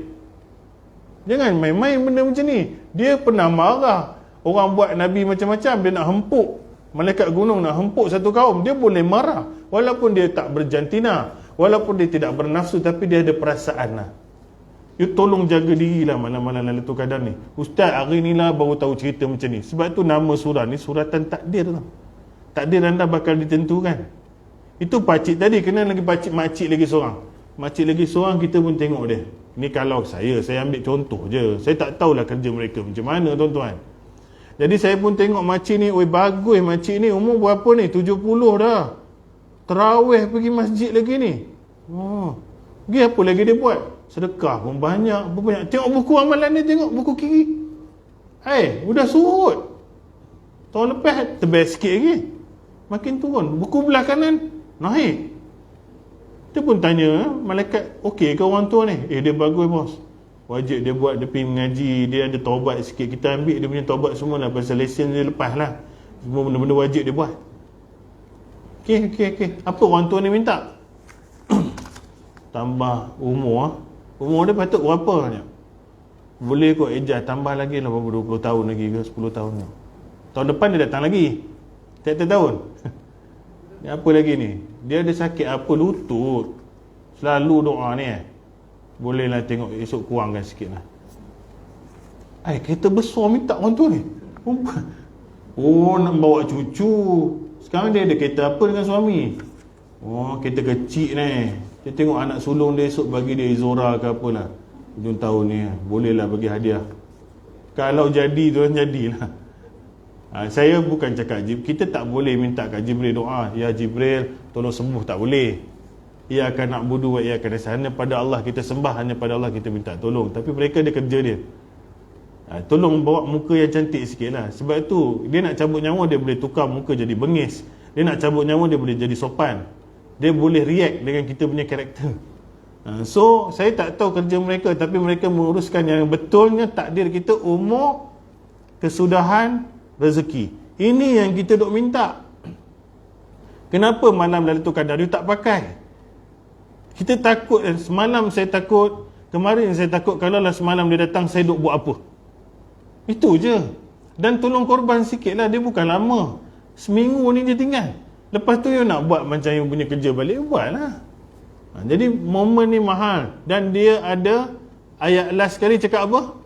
Jangan main-main benda macam ni. Dia pernah marah. Orang buat Nabi macam-macam, dia nak hempuk. Malaikat gunung nak hempuk satu kaum. Dia boleh marah. Walaupun dia tak berjantina, walaupun dia tidak bernafsu, tapi dia ada perasaan lah. You tolong jaga diri lah malam-malam Lailatul Qadar ni. Ustaz hari ni lah baru tahu cerita macam ni. Sebab tu nama surah ni suratan takdir tau. Takdir anda bakal ditentukan. Itu pakcik tadi, kenal lagi makcik lagi seorang. Makcik lagi seorang kita pun tengok dia. Ni kalau saya ambil contoh je. Saya tak tahulah kerja mereka macam mana tuan-tuan. Jadi saya pun tengok makcik ni, oi bagus makcik ni, umur berapa ni? 70 dah. Tarawih pergi masjid lagi ni. Pergi apa lagi dia buat? Sedekah pun banyak. Tengok buku amalan dia, tengok buku kiri. Udah surut. Tahun lepas terbest sikit lagi. Makin turun. Buku belah kanan naik. Dia pun tanya malaikat, okey ke orang tua ni? Dia bagus bos. Wajib dia buat, dia pergi mengaji, dia ada taubat sikit. Kita ambil dia punya taubat semua lah, pasal lesen dia lepas lah. Semua benda-benda wajib dia buat. Okey. Apa orang tua ni minta? Tambah umur. Umur dia patut berapa ni? Boleh kot ejah, tambah lagi lah berapa 20 tahun lagi ke 10 tahun ni. Tahun depan dia datang lagi. Tiap-tiap tahun. Ni apa lagi ni? Dia ada sakit apa lutut. Selalu doa ni bolehlah tengok esok kurangkan sikit lah. Kereta besar minta orang tu ni. Nak bawa cucu. Sekarang dia ada kereta apa dengan suami? Kereta kecil ni. Dia tengok anak sulung dia esok bagi dia Izora ke apalah. Hujung tahun ni bolehlah bagi hadiah. Kalau jadi tu jadilah. Saya bukan cakap kita tak boleh minta kat Jibril doa, ya Jibril tolong sembuh, tak boleh. Ia akan nak budu wa ia akan nasa. Hanya pada Allah kita sembah, hanya pada Allah kita minta tolong. Tapi mereka dia kerja dia. Tolong bawa muka yang cantik sikit lah. Sebab tu dia nak cabut nyawa, dia boleh tukar muka jadi bengis. Dia nak cabut nyawa, dia boleh jadi sopan. Dia boleh react dengan kita punya karakter. So saya tak tahu kerja mereka, tapi mereka menguruskan yang betulnya takdir kita, umur, kesudahan, rezeki. Ini yang kita duk minta. Kenapa malam Lailatul Qadar dia tak pakai? Kita takut. Semalam saya takut, kemarin saya takut kalau lah semalam dia datang saya duk buat apa. Itu je. Dan tolong korban sikit lah. Dia bukan lama, seminggu ni dia tinggal. Lepas tu you nak buat macam you punya kerja balik, buat lah. Jadi momen ni mahal. Dan dia ada ayat last sekali cakap apa?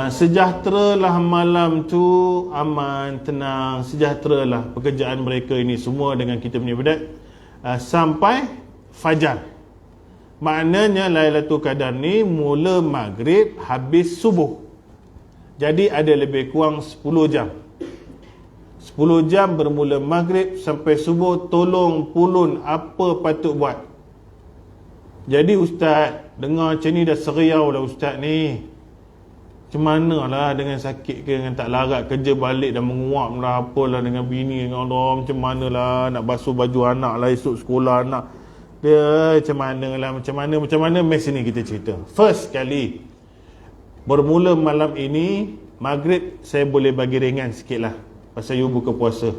Sejahteralah malam tu, aman, tenang. Sejahteralah pekerjaan mereka ini semua dengan kita punya ibadat sampai fajar. Maknanya Lailatul Qadar ni mula maghrib habis subuh. Jadi ada lebih kurang 10 jam. 10 jam bermula maghrib sampai subuh. Tolong pulun apa patut buat. Jadi ustaz dengar macam ni dah seriau dah ustaz ni. Macam mana lah dengan sakit ke, dengan tak larat kerja balik dah menguap lah, apalah dengan bini, dengan Allah, macam mana lah nak basuh baju anak lah esok sekolah anak dia, macam mana mes ni kita cerita. First kali bermula malam ini maghrib saya boleh bagi ringan sikit lah, pasal you buka puasa,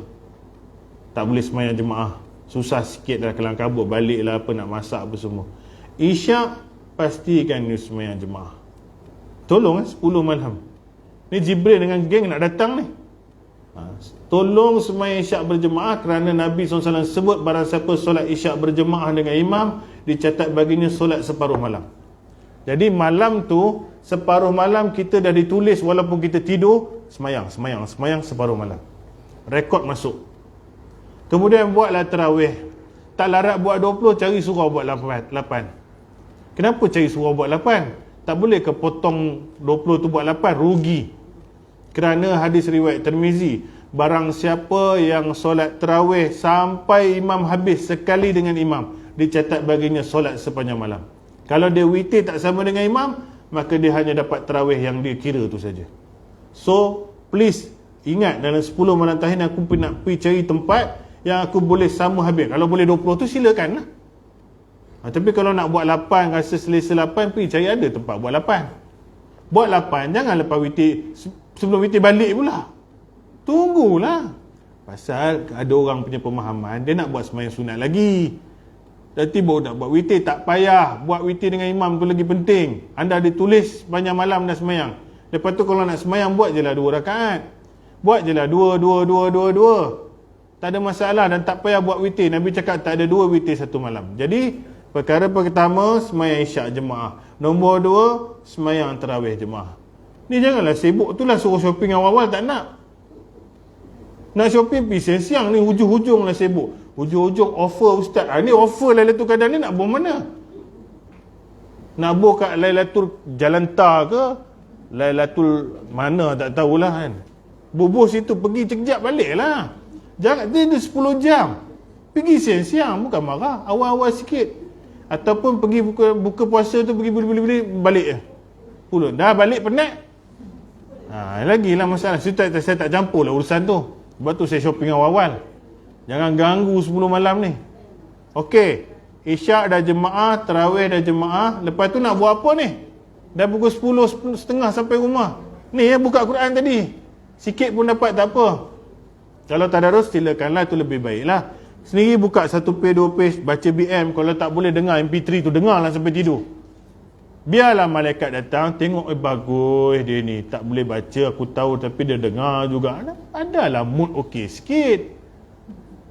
tak boleh semayang jemaah, susah sikit lah, kelang kabut balik lah, apa nak masak apa semua. Isyak pastikan you semayang jemaah. Tolong 10 malam ni Jibril dengan geng nak datang ni. Tolong sembahyang isyak berjemaah, kerana Nabi SAW sebut barang siapa solat isyak berjemaah dengan imam, dicatat baginya solat separuh malam. Jadi malam tu separuh malam kita dah ditulis, walaupun kita tidur semayang separuh malam, rekod masuk. Kemudian buatlah tarawih. Tak larat buat 20, cari surau buat 8. Kenapa cari surau buat 8? Tak boleh ke potong 20 tu buat 8? Rugi. Kerana hadis riwayat Tirmizi, barang siapa yang solat tarawih sampai imam habis sekali dengan imam, dicatat baginya solat sepanjang malam. Kalau dia witir tak sama dengan imam, maka dia hanya dapat tarawih yang dia kira tu saja. So please ingat, dalam 10 malam terakhir aku nak pergi cari tempat yang aku boleh sama habis. Kalau boleh 20 tu silakan lah. Tapi kalau nak buat 8, rasa selesa 8, pergi cari ada tempat buat 8. Buat 8, jangan lepas witir, sebelum witir balik pula. Tunggulah. Pasal ada orang punya pemahaman, dia nak buat sembahyang sunat lagi. Nanti baru nak buat witir, tak payah. Buat witir dengan imam tu lagi penting. Anda ada tulis sepanjang malam dah sembahyang. Lepas tu kalau nak sembahyang, buat je lah 2 rakaat. Buat je lah 2. Tak ada masalah dan tak payah buat witir. Nabi cakap tak ada 2 witir satu malam. Jadi, perkara pertama, sembahyang isyak jemaah. Nombor 2, sembahyang tarawih jemaah. Ni janganlah sibuk tu lah, suruh shopping awal-awal tak nak. Nak shopping pergi siang ni, hujung-hujung lah sibuk. Hujung-hujung offer ustaz. Ni offer Lailatul Qadar ni nak buang mana? Nak buang kat Lailatul Jalanta ke? Lailatul mana tak tahulah kan. Bubuh situ pergi sekejap balik lah. Jangan tidur 10 jam. Pergi siang-siang, bukan marah. Awal-awal sikit. Ataupun pergi buka puasa tu, pergi beli-beli balik je. Pulang. Dah balik penat. Lagilah masalah. Saya tak campur lah urusan tu. Sebab tu saya shopping awal-awal. Jangan ganggu 10 malam ni. Okey. Isyak dah jemaah, tarawih dah jemaah. Lepas tu nak buat apa ni? Dah pukul 10:30 sampai rumah. Ni buka Quran tadi. Sikit pun dapat tak apa. Kalau tadarus silakanlah, itu lebih baiklah. Sendiri buka 1 page 2 page, baca BM. Kalau tak boleh dengar MP3 tu, dengarlah sampai tidur. Biarlah malaikat datang, tengok bagus dia ni. Tak boleh baca, aku tahu, tapi dia dengar juga. Adalah mood okey sikit.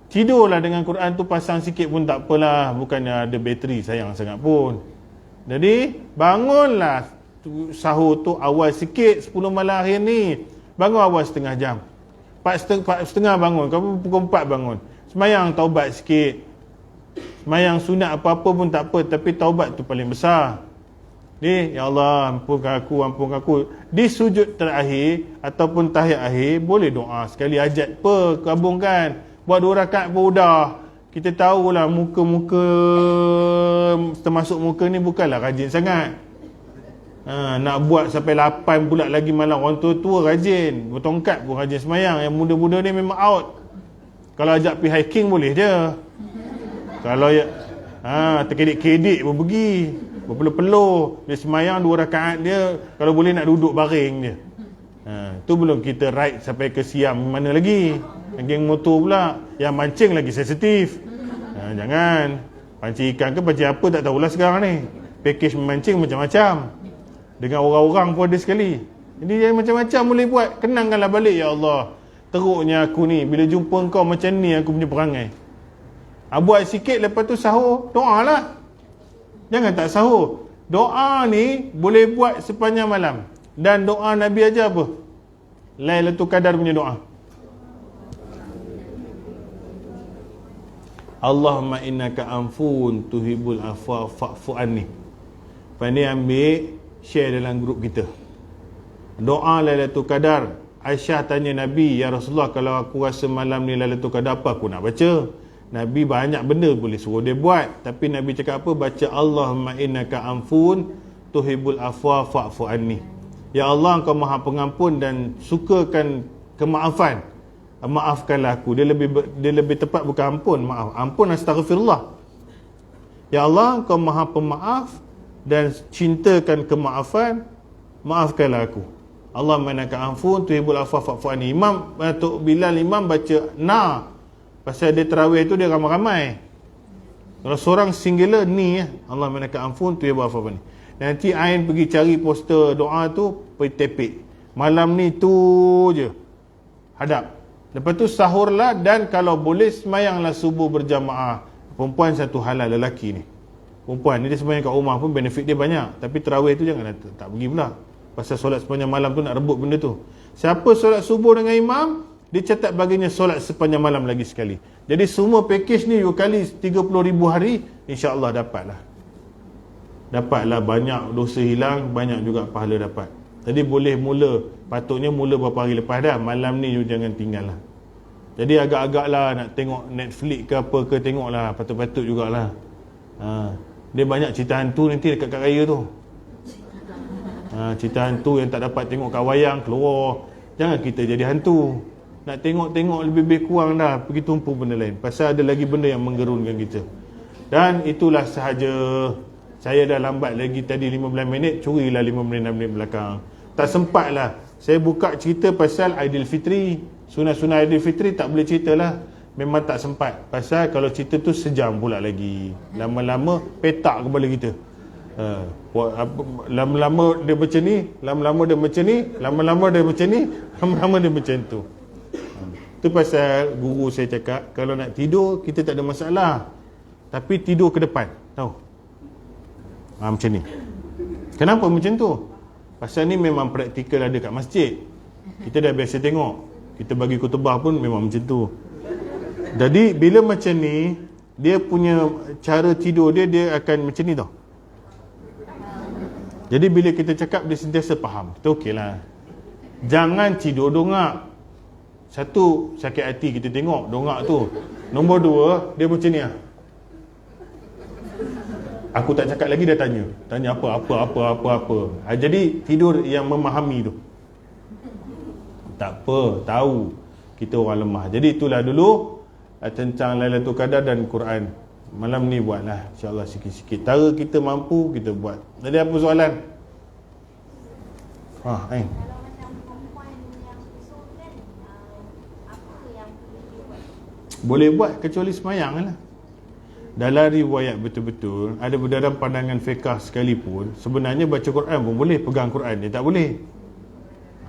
Tidurlah dengan Quran tu, pasang sikit pun tak apalah. Bukannya ada bateri sayang sangat pun. Jadi bangunlah sahur tu awal sikit. 10 malam akhir ni bangun awal setengah jam. 4:30 bangun. Kau pukul 4 bangun. Semayang taubat sikit. Semayang sunat apa-apa pun tak apa, tapi taubat tu paling besar. Ni, ya Allah, ampunkan aku. Di sujud terakhir ataupun tahiyat akhir, boleh doa sekali hajat apa, kabungkan. Buat 2 rakaat pun udah. Kita tahulah muka-muka, termasuk muka ni bukanlah rajin sangat. Nak buat sampai 8 pula lagi malam. Orang tua-tua rajin, bertongkat pun rajin semayang. Yang muda-muda ni memang out. Kalau ajak pergi hiking boleh je. Kalau terkedik-kedik pun pergi, berpeluh-peluh. Dia semayang 2 rakaat dia, kalau boleh nak duduk baring dia. Tu belum kita ride sampai ke Siam mana lagi. Geng motor pula, yang mancing lagi sensitif. Jangan pancing ikan ke pancing apa tak tahulah sekarang ni. Package memancing macam-macam, dengan orang-orang pun ada sekali. Jadi yang macam-macam boleh buat. Kenangkanlah balik, ya Allah, teruknya aku ni, bila jumpa kau macam ni aku punya perangai. Buat sikit, lepas tu sahur, doa lah. Jangan tak sahur. Doa ni boleh buat sepanjang malam. Dan doa Nabi aja apa? Lailatul Qadar punya doa. Allahumma innaka amfun tuhibul afwa fa'fu anni. Pandai ambil, share dalam grup kita. Doa Lailatul Qadar. Aisyah tanya Nabi, ya Rasulullah, kalau aku rasa malam ni Lailatul Qadar, apa aku nak baca? Nabi banyak benda boleh suruh dia buat, tapi Nabi cakap apa? Baca Allahumma innaka amfun tuhibul afwa fa'fu anni. Ya Allah, Engkau Maha Pengampun dan sukakan kemaafan. Maafkanlah aku. Dia lebih tepat bukan ampun, maaf. Ampun astaghfirullah. Ya Allah, Engkau Maha Pemaaf dan cintakan kemaafan, maafkanlah aku. Allahumma innaka amfun tuhibul afwa fa'fu anni. Imam Tok Bilal imam baca pasal dia tarawih tu dia ramai-ramai. Kalau seorang singular ni, Allahumma innaka amfun tuhibul afwa fa'fu anni. Nanti Ain pergi cari poster doa tu, pergi tepik. Malam ni tu je hadap. Lepas tu sahurlah, dan kalau boleh semayanglah subuh berjamaah. Perempuan satu halal, lelaki ni. Perempuan ni dia semayang kat rumah pun benefit dia banyak. Tapi tarawih tu jangan tak pergi pula. Pasal solat sepanjang malam tu nak rebut benda tu. Siapa solat subuh dengan imam, dicatat baginya solat sepanjang malam lagi sekali. Jadi semua package ni 2 kali 30,000 hari, insya-Allah dapatlah. Dapatlah banyak dosa hilang, banyak juga pahala dapat. Jadi boleh patutnya mula beberapa hari lepas dah. Malam ni you jangan tinggal lah. Jadi agak-agak lah nak tengok Netflix ke apa ke, tengok lah, patut-patut jugalah. Dia banyak cerita hantu nanti dekat kat raya tu. Cerita hantu yang tak dapat tengok kat wayang keluar. Jangan kita jadi hantu. Nak tengok-tengok lebih kurang dah, pergi tumpu benda lain. Pasal ada lagi benda yang menggerunkan kita. Dan itulah sahaja. Saya dah lambat lagi tadi 15 minit, curilah 5 minit 6 minit belakang. Tak sempat lah. Saya buka cerita pasal Aidilfitri. Sunat-sunat Aidilfitri tak boleh cerita lah. Memang tak sempat. Pasal kalau cerita tu sejam pula lagi. Lama-lama petak kepala kita. Lama-lama dia macam ni, lama-lama dia macam ni, lama-lama dia macam ni, lama-lama dia macam tu. Itu pasal guru saya cakap, kalau nak tidur kita tak ada masalah, tapi tidur ke depan. Tahu? Macam ni. Kenapa macam tu? Pasal ni memang praktikal ada kat masjid. Kita dah biasa tengok. Kita bagi khutbah pun memang macam tu. Jadi bila macam ni, dia punya cara tidur dia akan macam ni tau. Jadi bila kita cakap, dia sentiasa faham. Kita okey lah. Jangan tidur dongak. Satu, sakit hati kita tengok dongak tu. Nombor dua, dia macam ni lah. Aku tak cakap lagi, dia tanya apa. Jadi tidur yang memahami tu. Tak apa, tahu kita orang lemah. Jadi itulah dulu tentang Lailatul Qadar dan Quran. Malam ni buatlah, insya-Allah sikit-sikit. Cara kita mampu, kita buat. Jadi apa soalan? Kalau macam perempuan yang usul kan, apa yang boleh buat? Boleh buat kecuali semayang lah. Dalam riwayat betul-betul, ada dalam pandangan fiqh sekalipun, sebenarnya baca Quran pun boleh, pegang Quran dia tak boleh.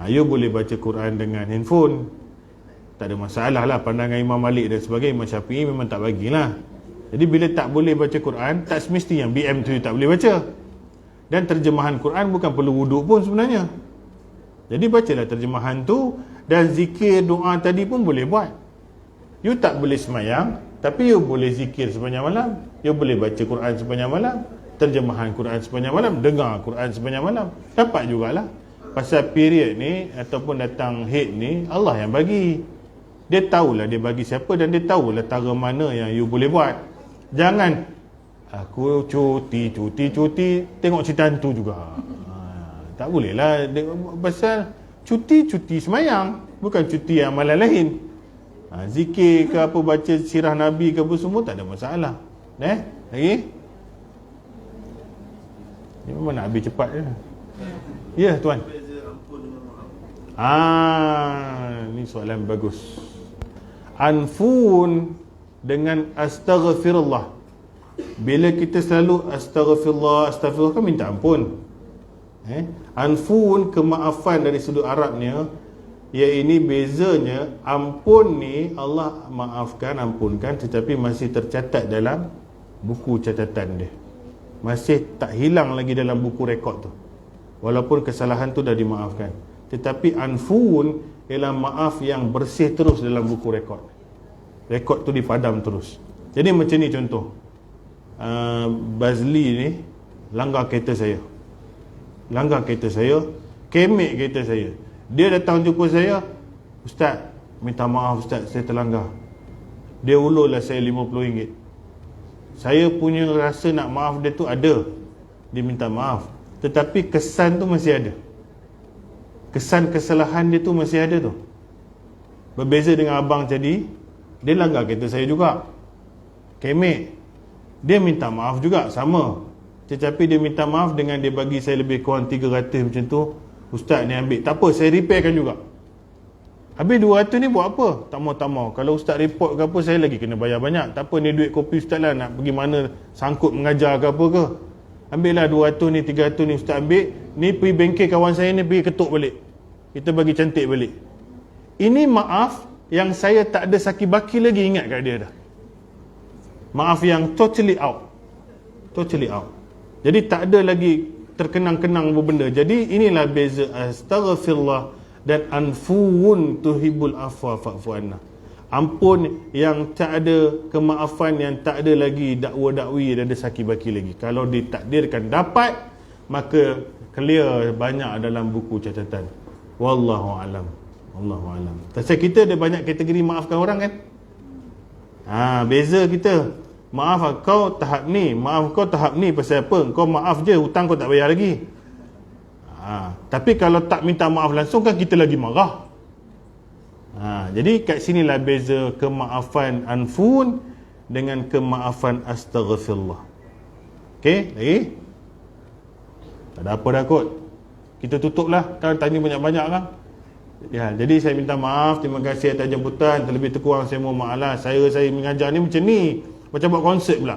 You boleh baca Quran dengan handphone, tak ada masalah lah. Pandangan Imam Malik dan sebagainya, Imam Syafi'i memang tak bagilah. Jadi bila tak boleh baca Quran, tak semesti yang BM tu tak boleh baca. Dan terjemahan Quran bukan perlu wuduk pun sebenarnya. Jadi bacalah terjemahan tu. Dan zikir doa tadi pun boleh buat. You tak boleh semayang, tapi you boleh zikir sepanjang malam. You boleh baca Quran sepanjang malam, terjemahan Quran sepanjang malam, dengar Quran sepanjang malam. Dapat jugalah. Pasal period ni ataupun datang haid ni, Allah yang bagi. Dia tahulah dia bagi siapa, dan dia tahulah cara mana yang you boleh buat. Jangan aku cuti tengok cerita hantu juga. Tak boleh lah. Pasal cuti semayang, bukan cuti amalan lain. Zikir ke apa, baca sirah Nabi ke apa, semua tak ada masalah. Lagi? Ni memang nak habis cepat je. Ya tuan. Ni soalan bagus. Anfun dengan astaghfirullah. Bila kita selalu astaghfirullah kan minta ampun. Anfun, kemaafan dari sudut Arabnya, ya ini bezanya. Ampun ni Allah maafkan, ampunkan, tetapi masih tercatat dalam buku catatan dia. Masih tak hilang lagi dalam buku rekod tu, walaupun kesalahan tu dah dimaafkan. Tetapi anfun ialah maaf yang bersih terus dalam buku rekod. Rekod tu dipadam terus. Jadi macam ni contoh, Bazli ni langgar kereta saya, kemek kereta saya. Dia datang jumpa saya, Ustaz, minta maaf Ustaz, saya terlanggar. Dia ulurlah saya RM50. Saya punya rasa nak maaf dia tu ada. Dia minta maaf, tetapi kesan tu masih ada. Kesan kesalahan dia tu masih ada tu. Berbeza dengan abang tadi, dia langgar kereta saya juga, kemek. Dia minta maaf juga, sama. Tetapi dia minta maaf dengan dia bagi saya lebih kurang 300 macam tu. Ustaz ni ambil, tak apa, saya repairkan juga. Habis 200 ni buat apa? Tak mau. Kalau Ustaz report ke apa, saya lagi kena bayar banyak. Tak apa, ni duit kopi Ustaz lah, nak pergi mana sangkut mengajar ke apa ke. Ambillah 200 ni, 300 ni Ustaz ambil. Ni pergi bengkel kawan saya ni, pergi ketuk balik, kita bagi cantik balik. Ini maaf yang saya tak ada saki baki lagi ingat kat dia dah. Maaf yang totally out. Jadi tak ada lagi terkenang-kenang benda. Jadi inilah beza astaghfirullah dan anfuun tuhibul afwa fa'fu anna. Ampun yang tak ada, kemaafan yang tak ada lagi dakwa-dakwi dan ada saki baki lagi. Kalau ditakdirkan dapat, maka clear banyak dalam buku catatan. Wallahu alam. Wallahu alam. Pasal kita ada banyak kategori maafkan orang kan? Beza kita. Maaf kau tahap ni, maaf kau tahap ni pasal apa? Kau maaf je, hutang kau tak bayar lagi. Tapi kalau tak minta maaf langsung kan kita lagi marah. Jadi kat sinilah beza kemaafan anfun dengan kemaafan astaghfirullah. Okey, lagi? Tak ada apa dah kot. Kita tutup lah. Kan tanya banyak-banyak kan? Jadi saya minta maaf. Terima kasih atas jemputan. Terlebih terkurang saya mohon maaf lah. Saya mengajar ni macam ni. Macam buat konsert pula.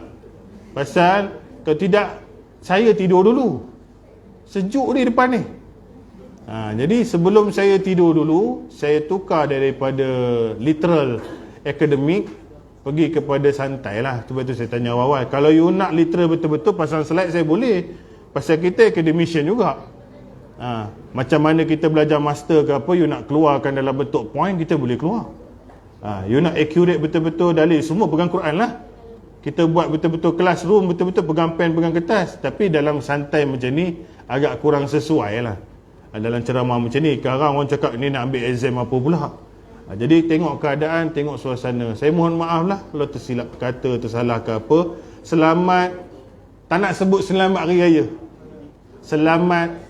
Pasal kalau tidak, saya tidur dulu. Sejuk ni depan ni. Jadi sebelum saya tidur dulu, saya tukar daripada literal akademik pergi kepada santai lah. Sebab tu saya tanya awal-awal. Kalau you nak literal betul-betul pasal slide saya boleh. Pasal kita academician juga. Macam mana kita belajar master ke apa, you nak keluarkan dalam bentuk point, kita boleh keluar. You nak accurate betul-betul dalil, semua pegang Quran lah. Kita buat betul-betul classroom, betul-betul pegang pen, pegang kertas. Tapi dalam santai macam ni agak kurang sesuai lah. Dalam ceramah macam ni, sekarang orang cakap ni nak ambil exam apa pula. Jadi tengok keadaan, tengok suasana. Saya mohon maaf lah kalau tersilap kata, tersalah ke apa. Selamat, tak nak sebut selamat hari raya, selamat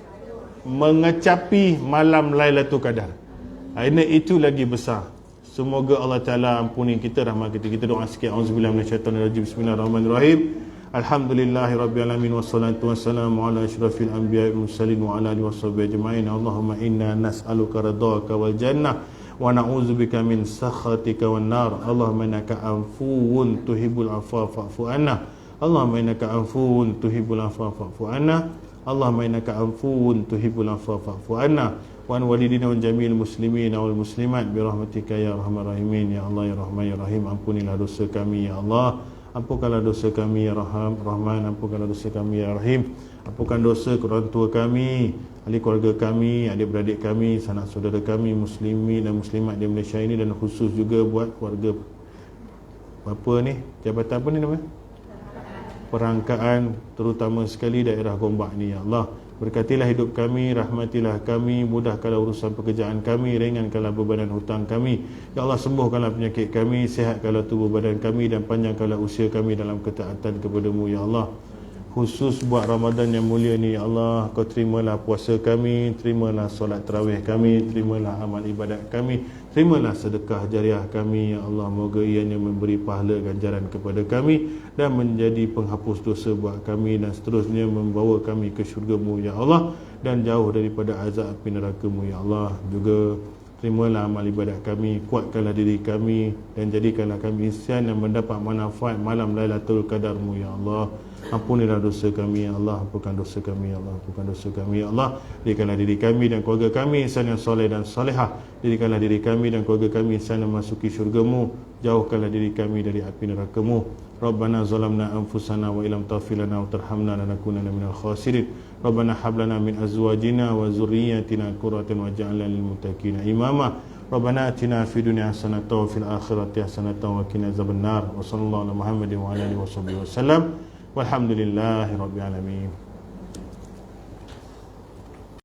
mengecapi malam Lailatul Qadar. Ini itu lagi besar. Semoga Allah Ta'ala ampuni kita, rahmat kita. Kita doa sikit. Auzubillah minasyaitanirrajim. Bismillahirrahmanirrahim. Alhamdulillahirabbil wassalatu wassalamu ala asyrafil anbiya'i wal mursalin wa ala alihi washabihi ajma'in. Allahumma inna nas'aluka ridhaka wal jannah wa na'udzubika min sakhatika wan nar. Allahumma innaka afuwun tuhibbul afwa fa'fu anna. Allahumma innaka afuwun tuhibbul afwa fa'fu anna. Allahumma innaka afuwun tuhibbul afwa fa'fu anna. Wa an walidina wa jami'il muslimin wal muslimat bi rahmatika ya arhamar rahimin. Ya Allah ya Rahman ya Rahim, ampunilah dosa kami ya Allah. Ampunkanlah dosa kami ya Rahman, ampunkanlah dosa kami ya Rahim. Ampunkan dosa orang tua kami, ahli keluarga kami, adik-beradik kami, sanak saudara kami, muslimin dan muslimat di Malaysia ini, dan khusus juga buat keluarga apa ni, jabatan apa ni namanya? Perangkaan, terutama sekali daerah Gombak ni ya Allah. Berkatilah hidup kami, rahmatilah kami, mudahkanlah urusan pekerjaan kami, ringankanlah beban dan hutang kami. Ya Allah, sembuhkanlah penyakit kami, sihatkanlah tubuh badan kami, dan panjangkanlah usia kami dalam ketaatan kepada-Mu ya Allah. Khusus buat Ramadan yang mulia ni ya Allah, Kau terimalah puasa kami, terimalah solat tarawih kami, terimalah amal ibadat kami, terimalah sedekah jariah kami ya Allah. Moga ianya memberi pahala ganjaran kepada kami dan menjadi penghapus dosa buat kami, dan seterusnya membawa kami ke syurga-Mu ya Allah, dan jauh daripada azab api neraka-Mu ya Allah. Juga terimalah amal ibadat kami, kuatkanlah diri kami, dan jadikanlah kami insan yang mendapat manfaat malam Lailatul Qadar-Mu ya Allah. Ampunilah dosa kami ya Allah, ampunkan dosa kami ya Allah, ampunkan dosa kami ya Allah. Jadikanlah diri kami dan keluarga kami insan yang soleh dan solehah. Jadikanlah diri kami dan keluarga kami insan yang masuki syurga-Mu. Jauhkanlah diri kami dari api neraka-Mu. Rabbana zalamna anfusana wa ilam taghfir lana wa tarhamna lanakunanna minal khasirin. Rabbana hab lana min azwajina wa dzurriyyatina qurratan waj'alna lil muttaqina imama. Rabbana atina fid dunya hasanatan wa fil akhirati hasanatan wa qina azabannar. Wa sallallahu ala Muhammadin wa ala alihi wasallam. Walhamdulillahi rabbil alamin.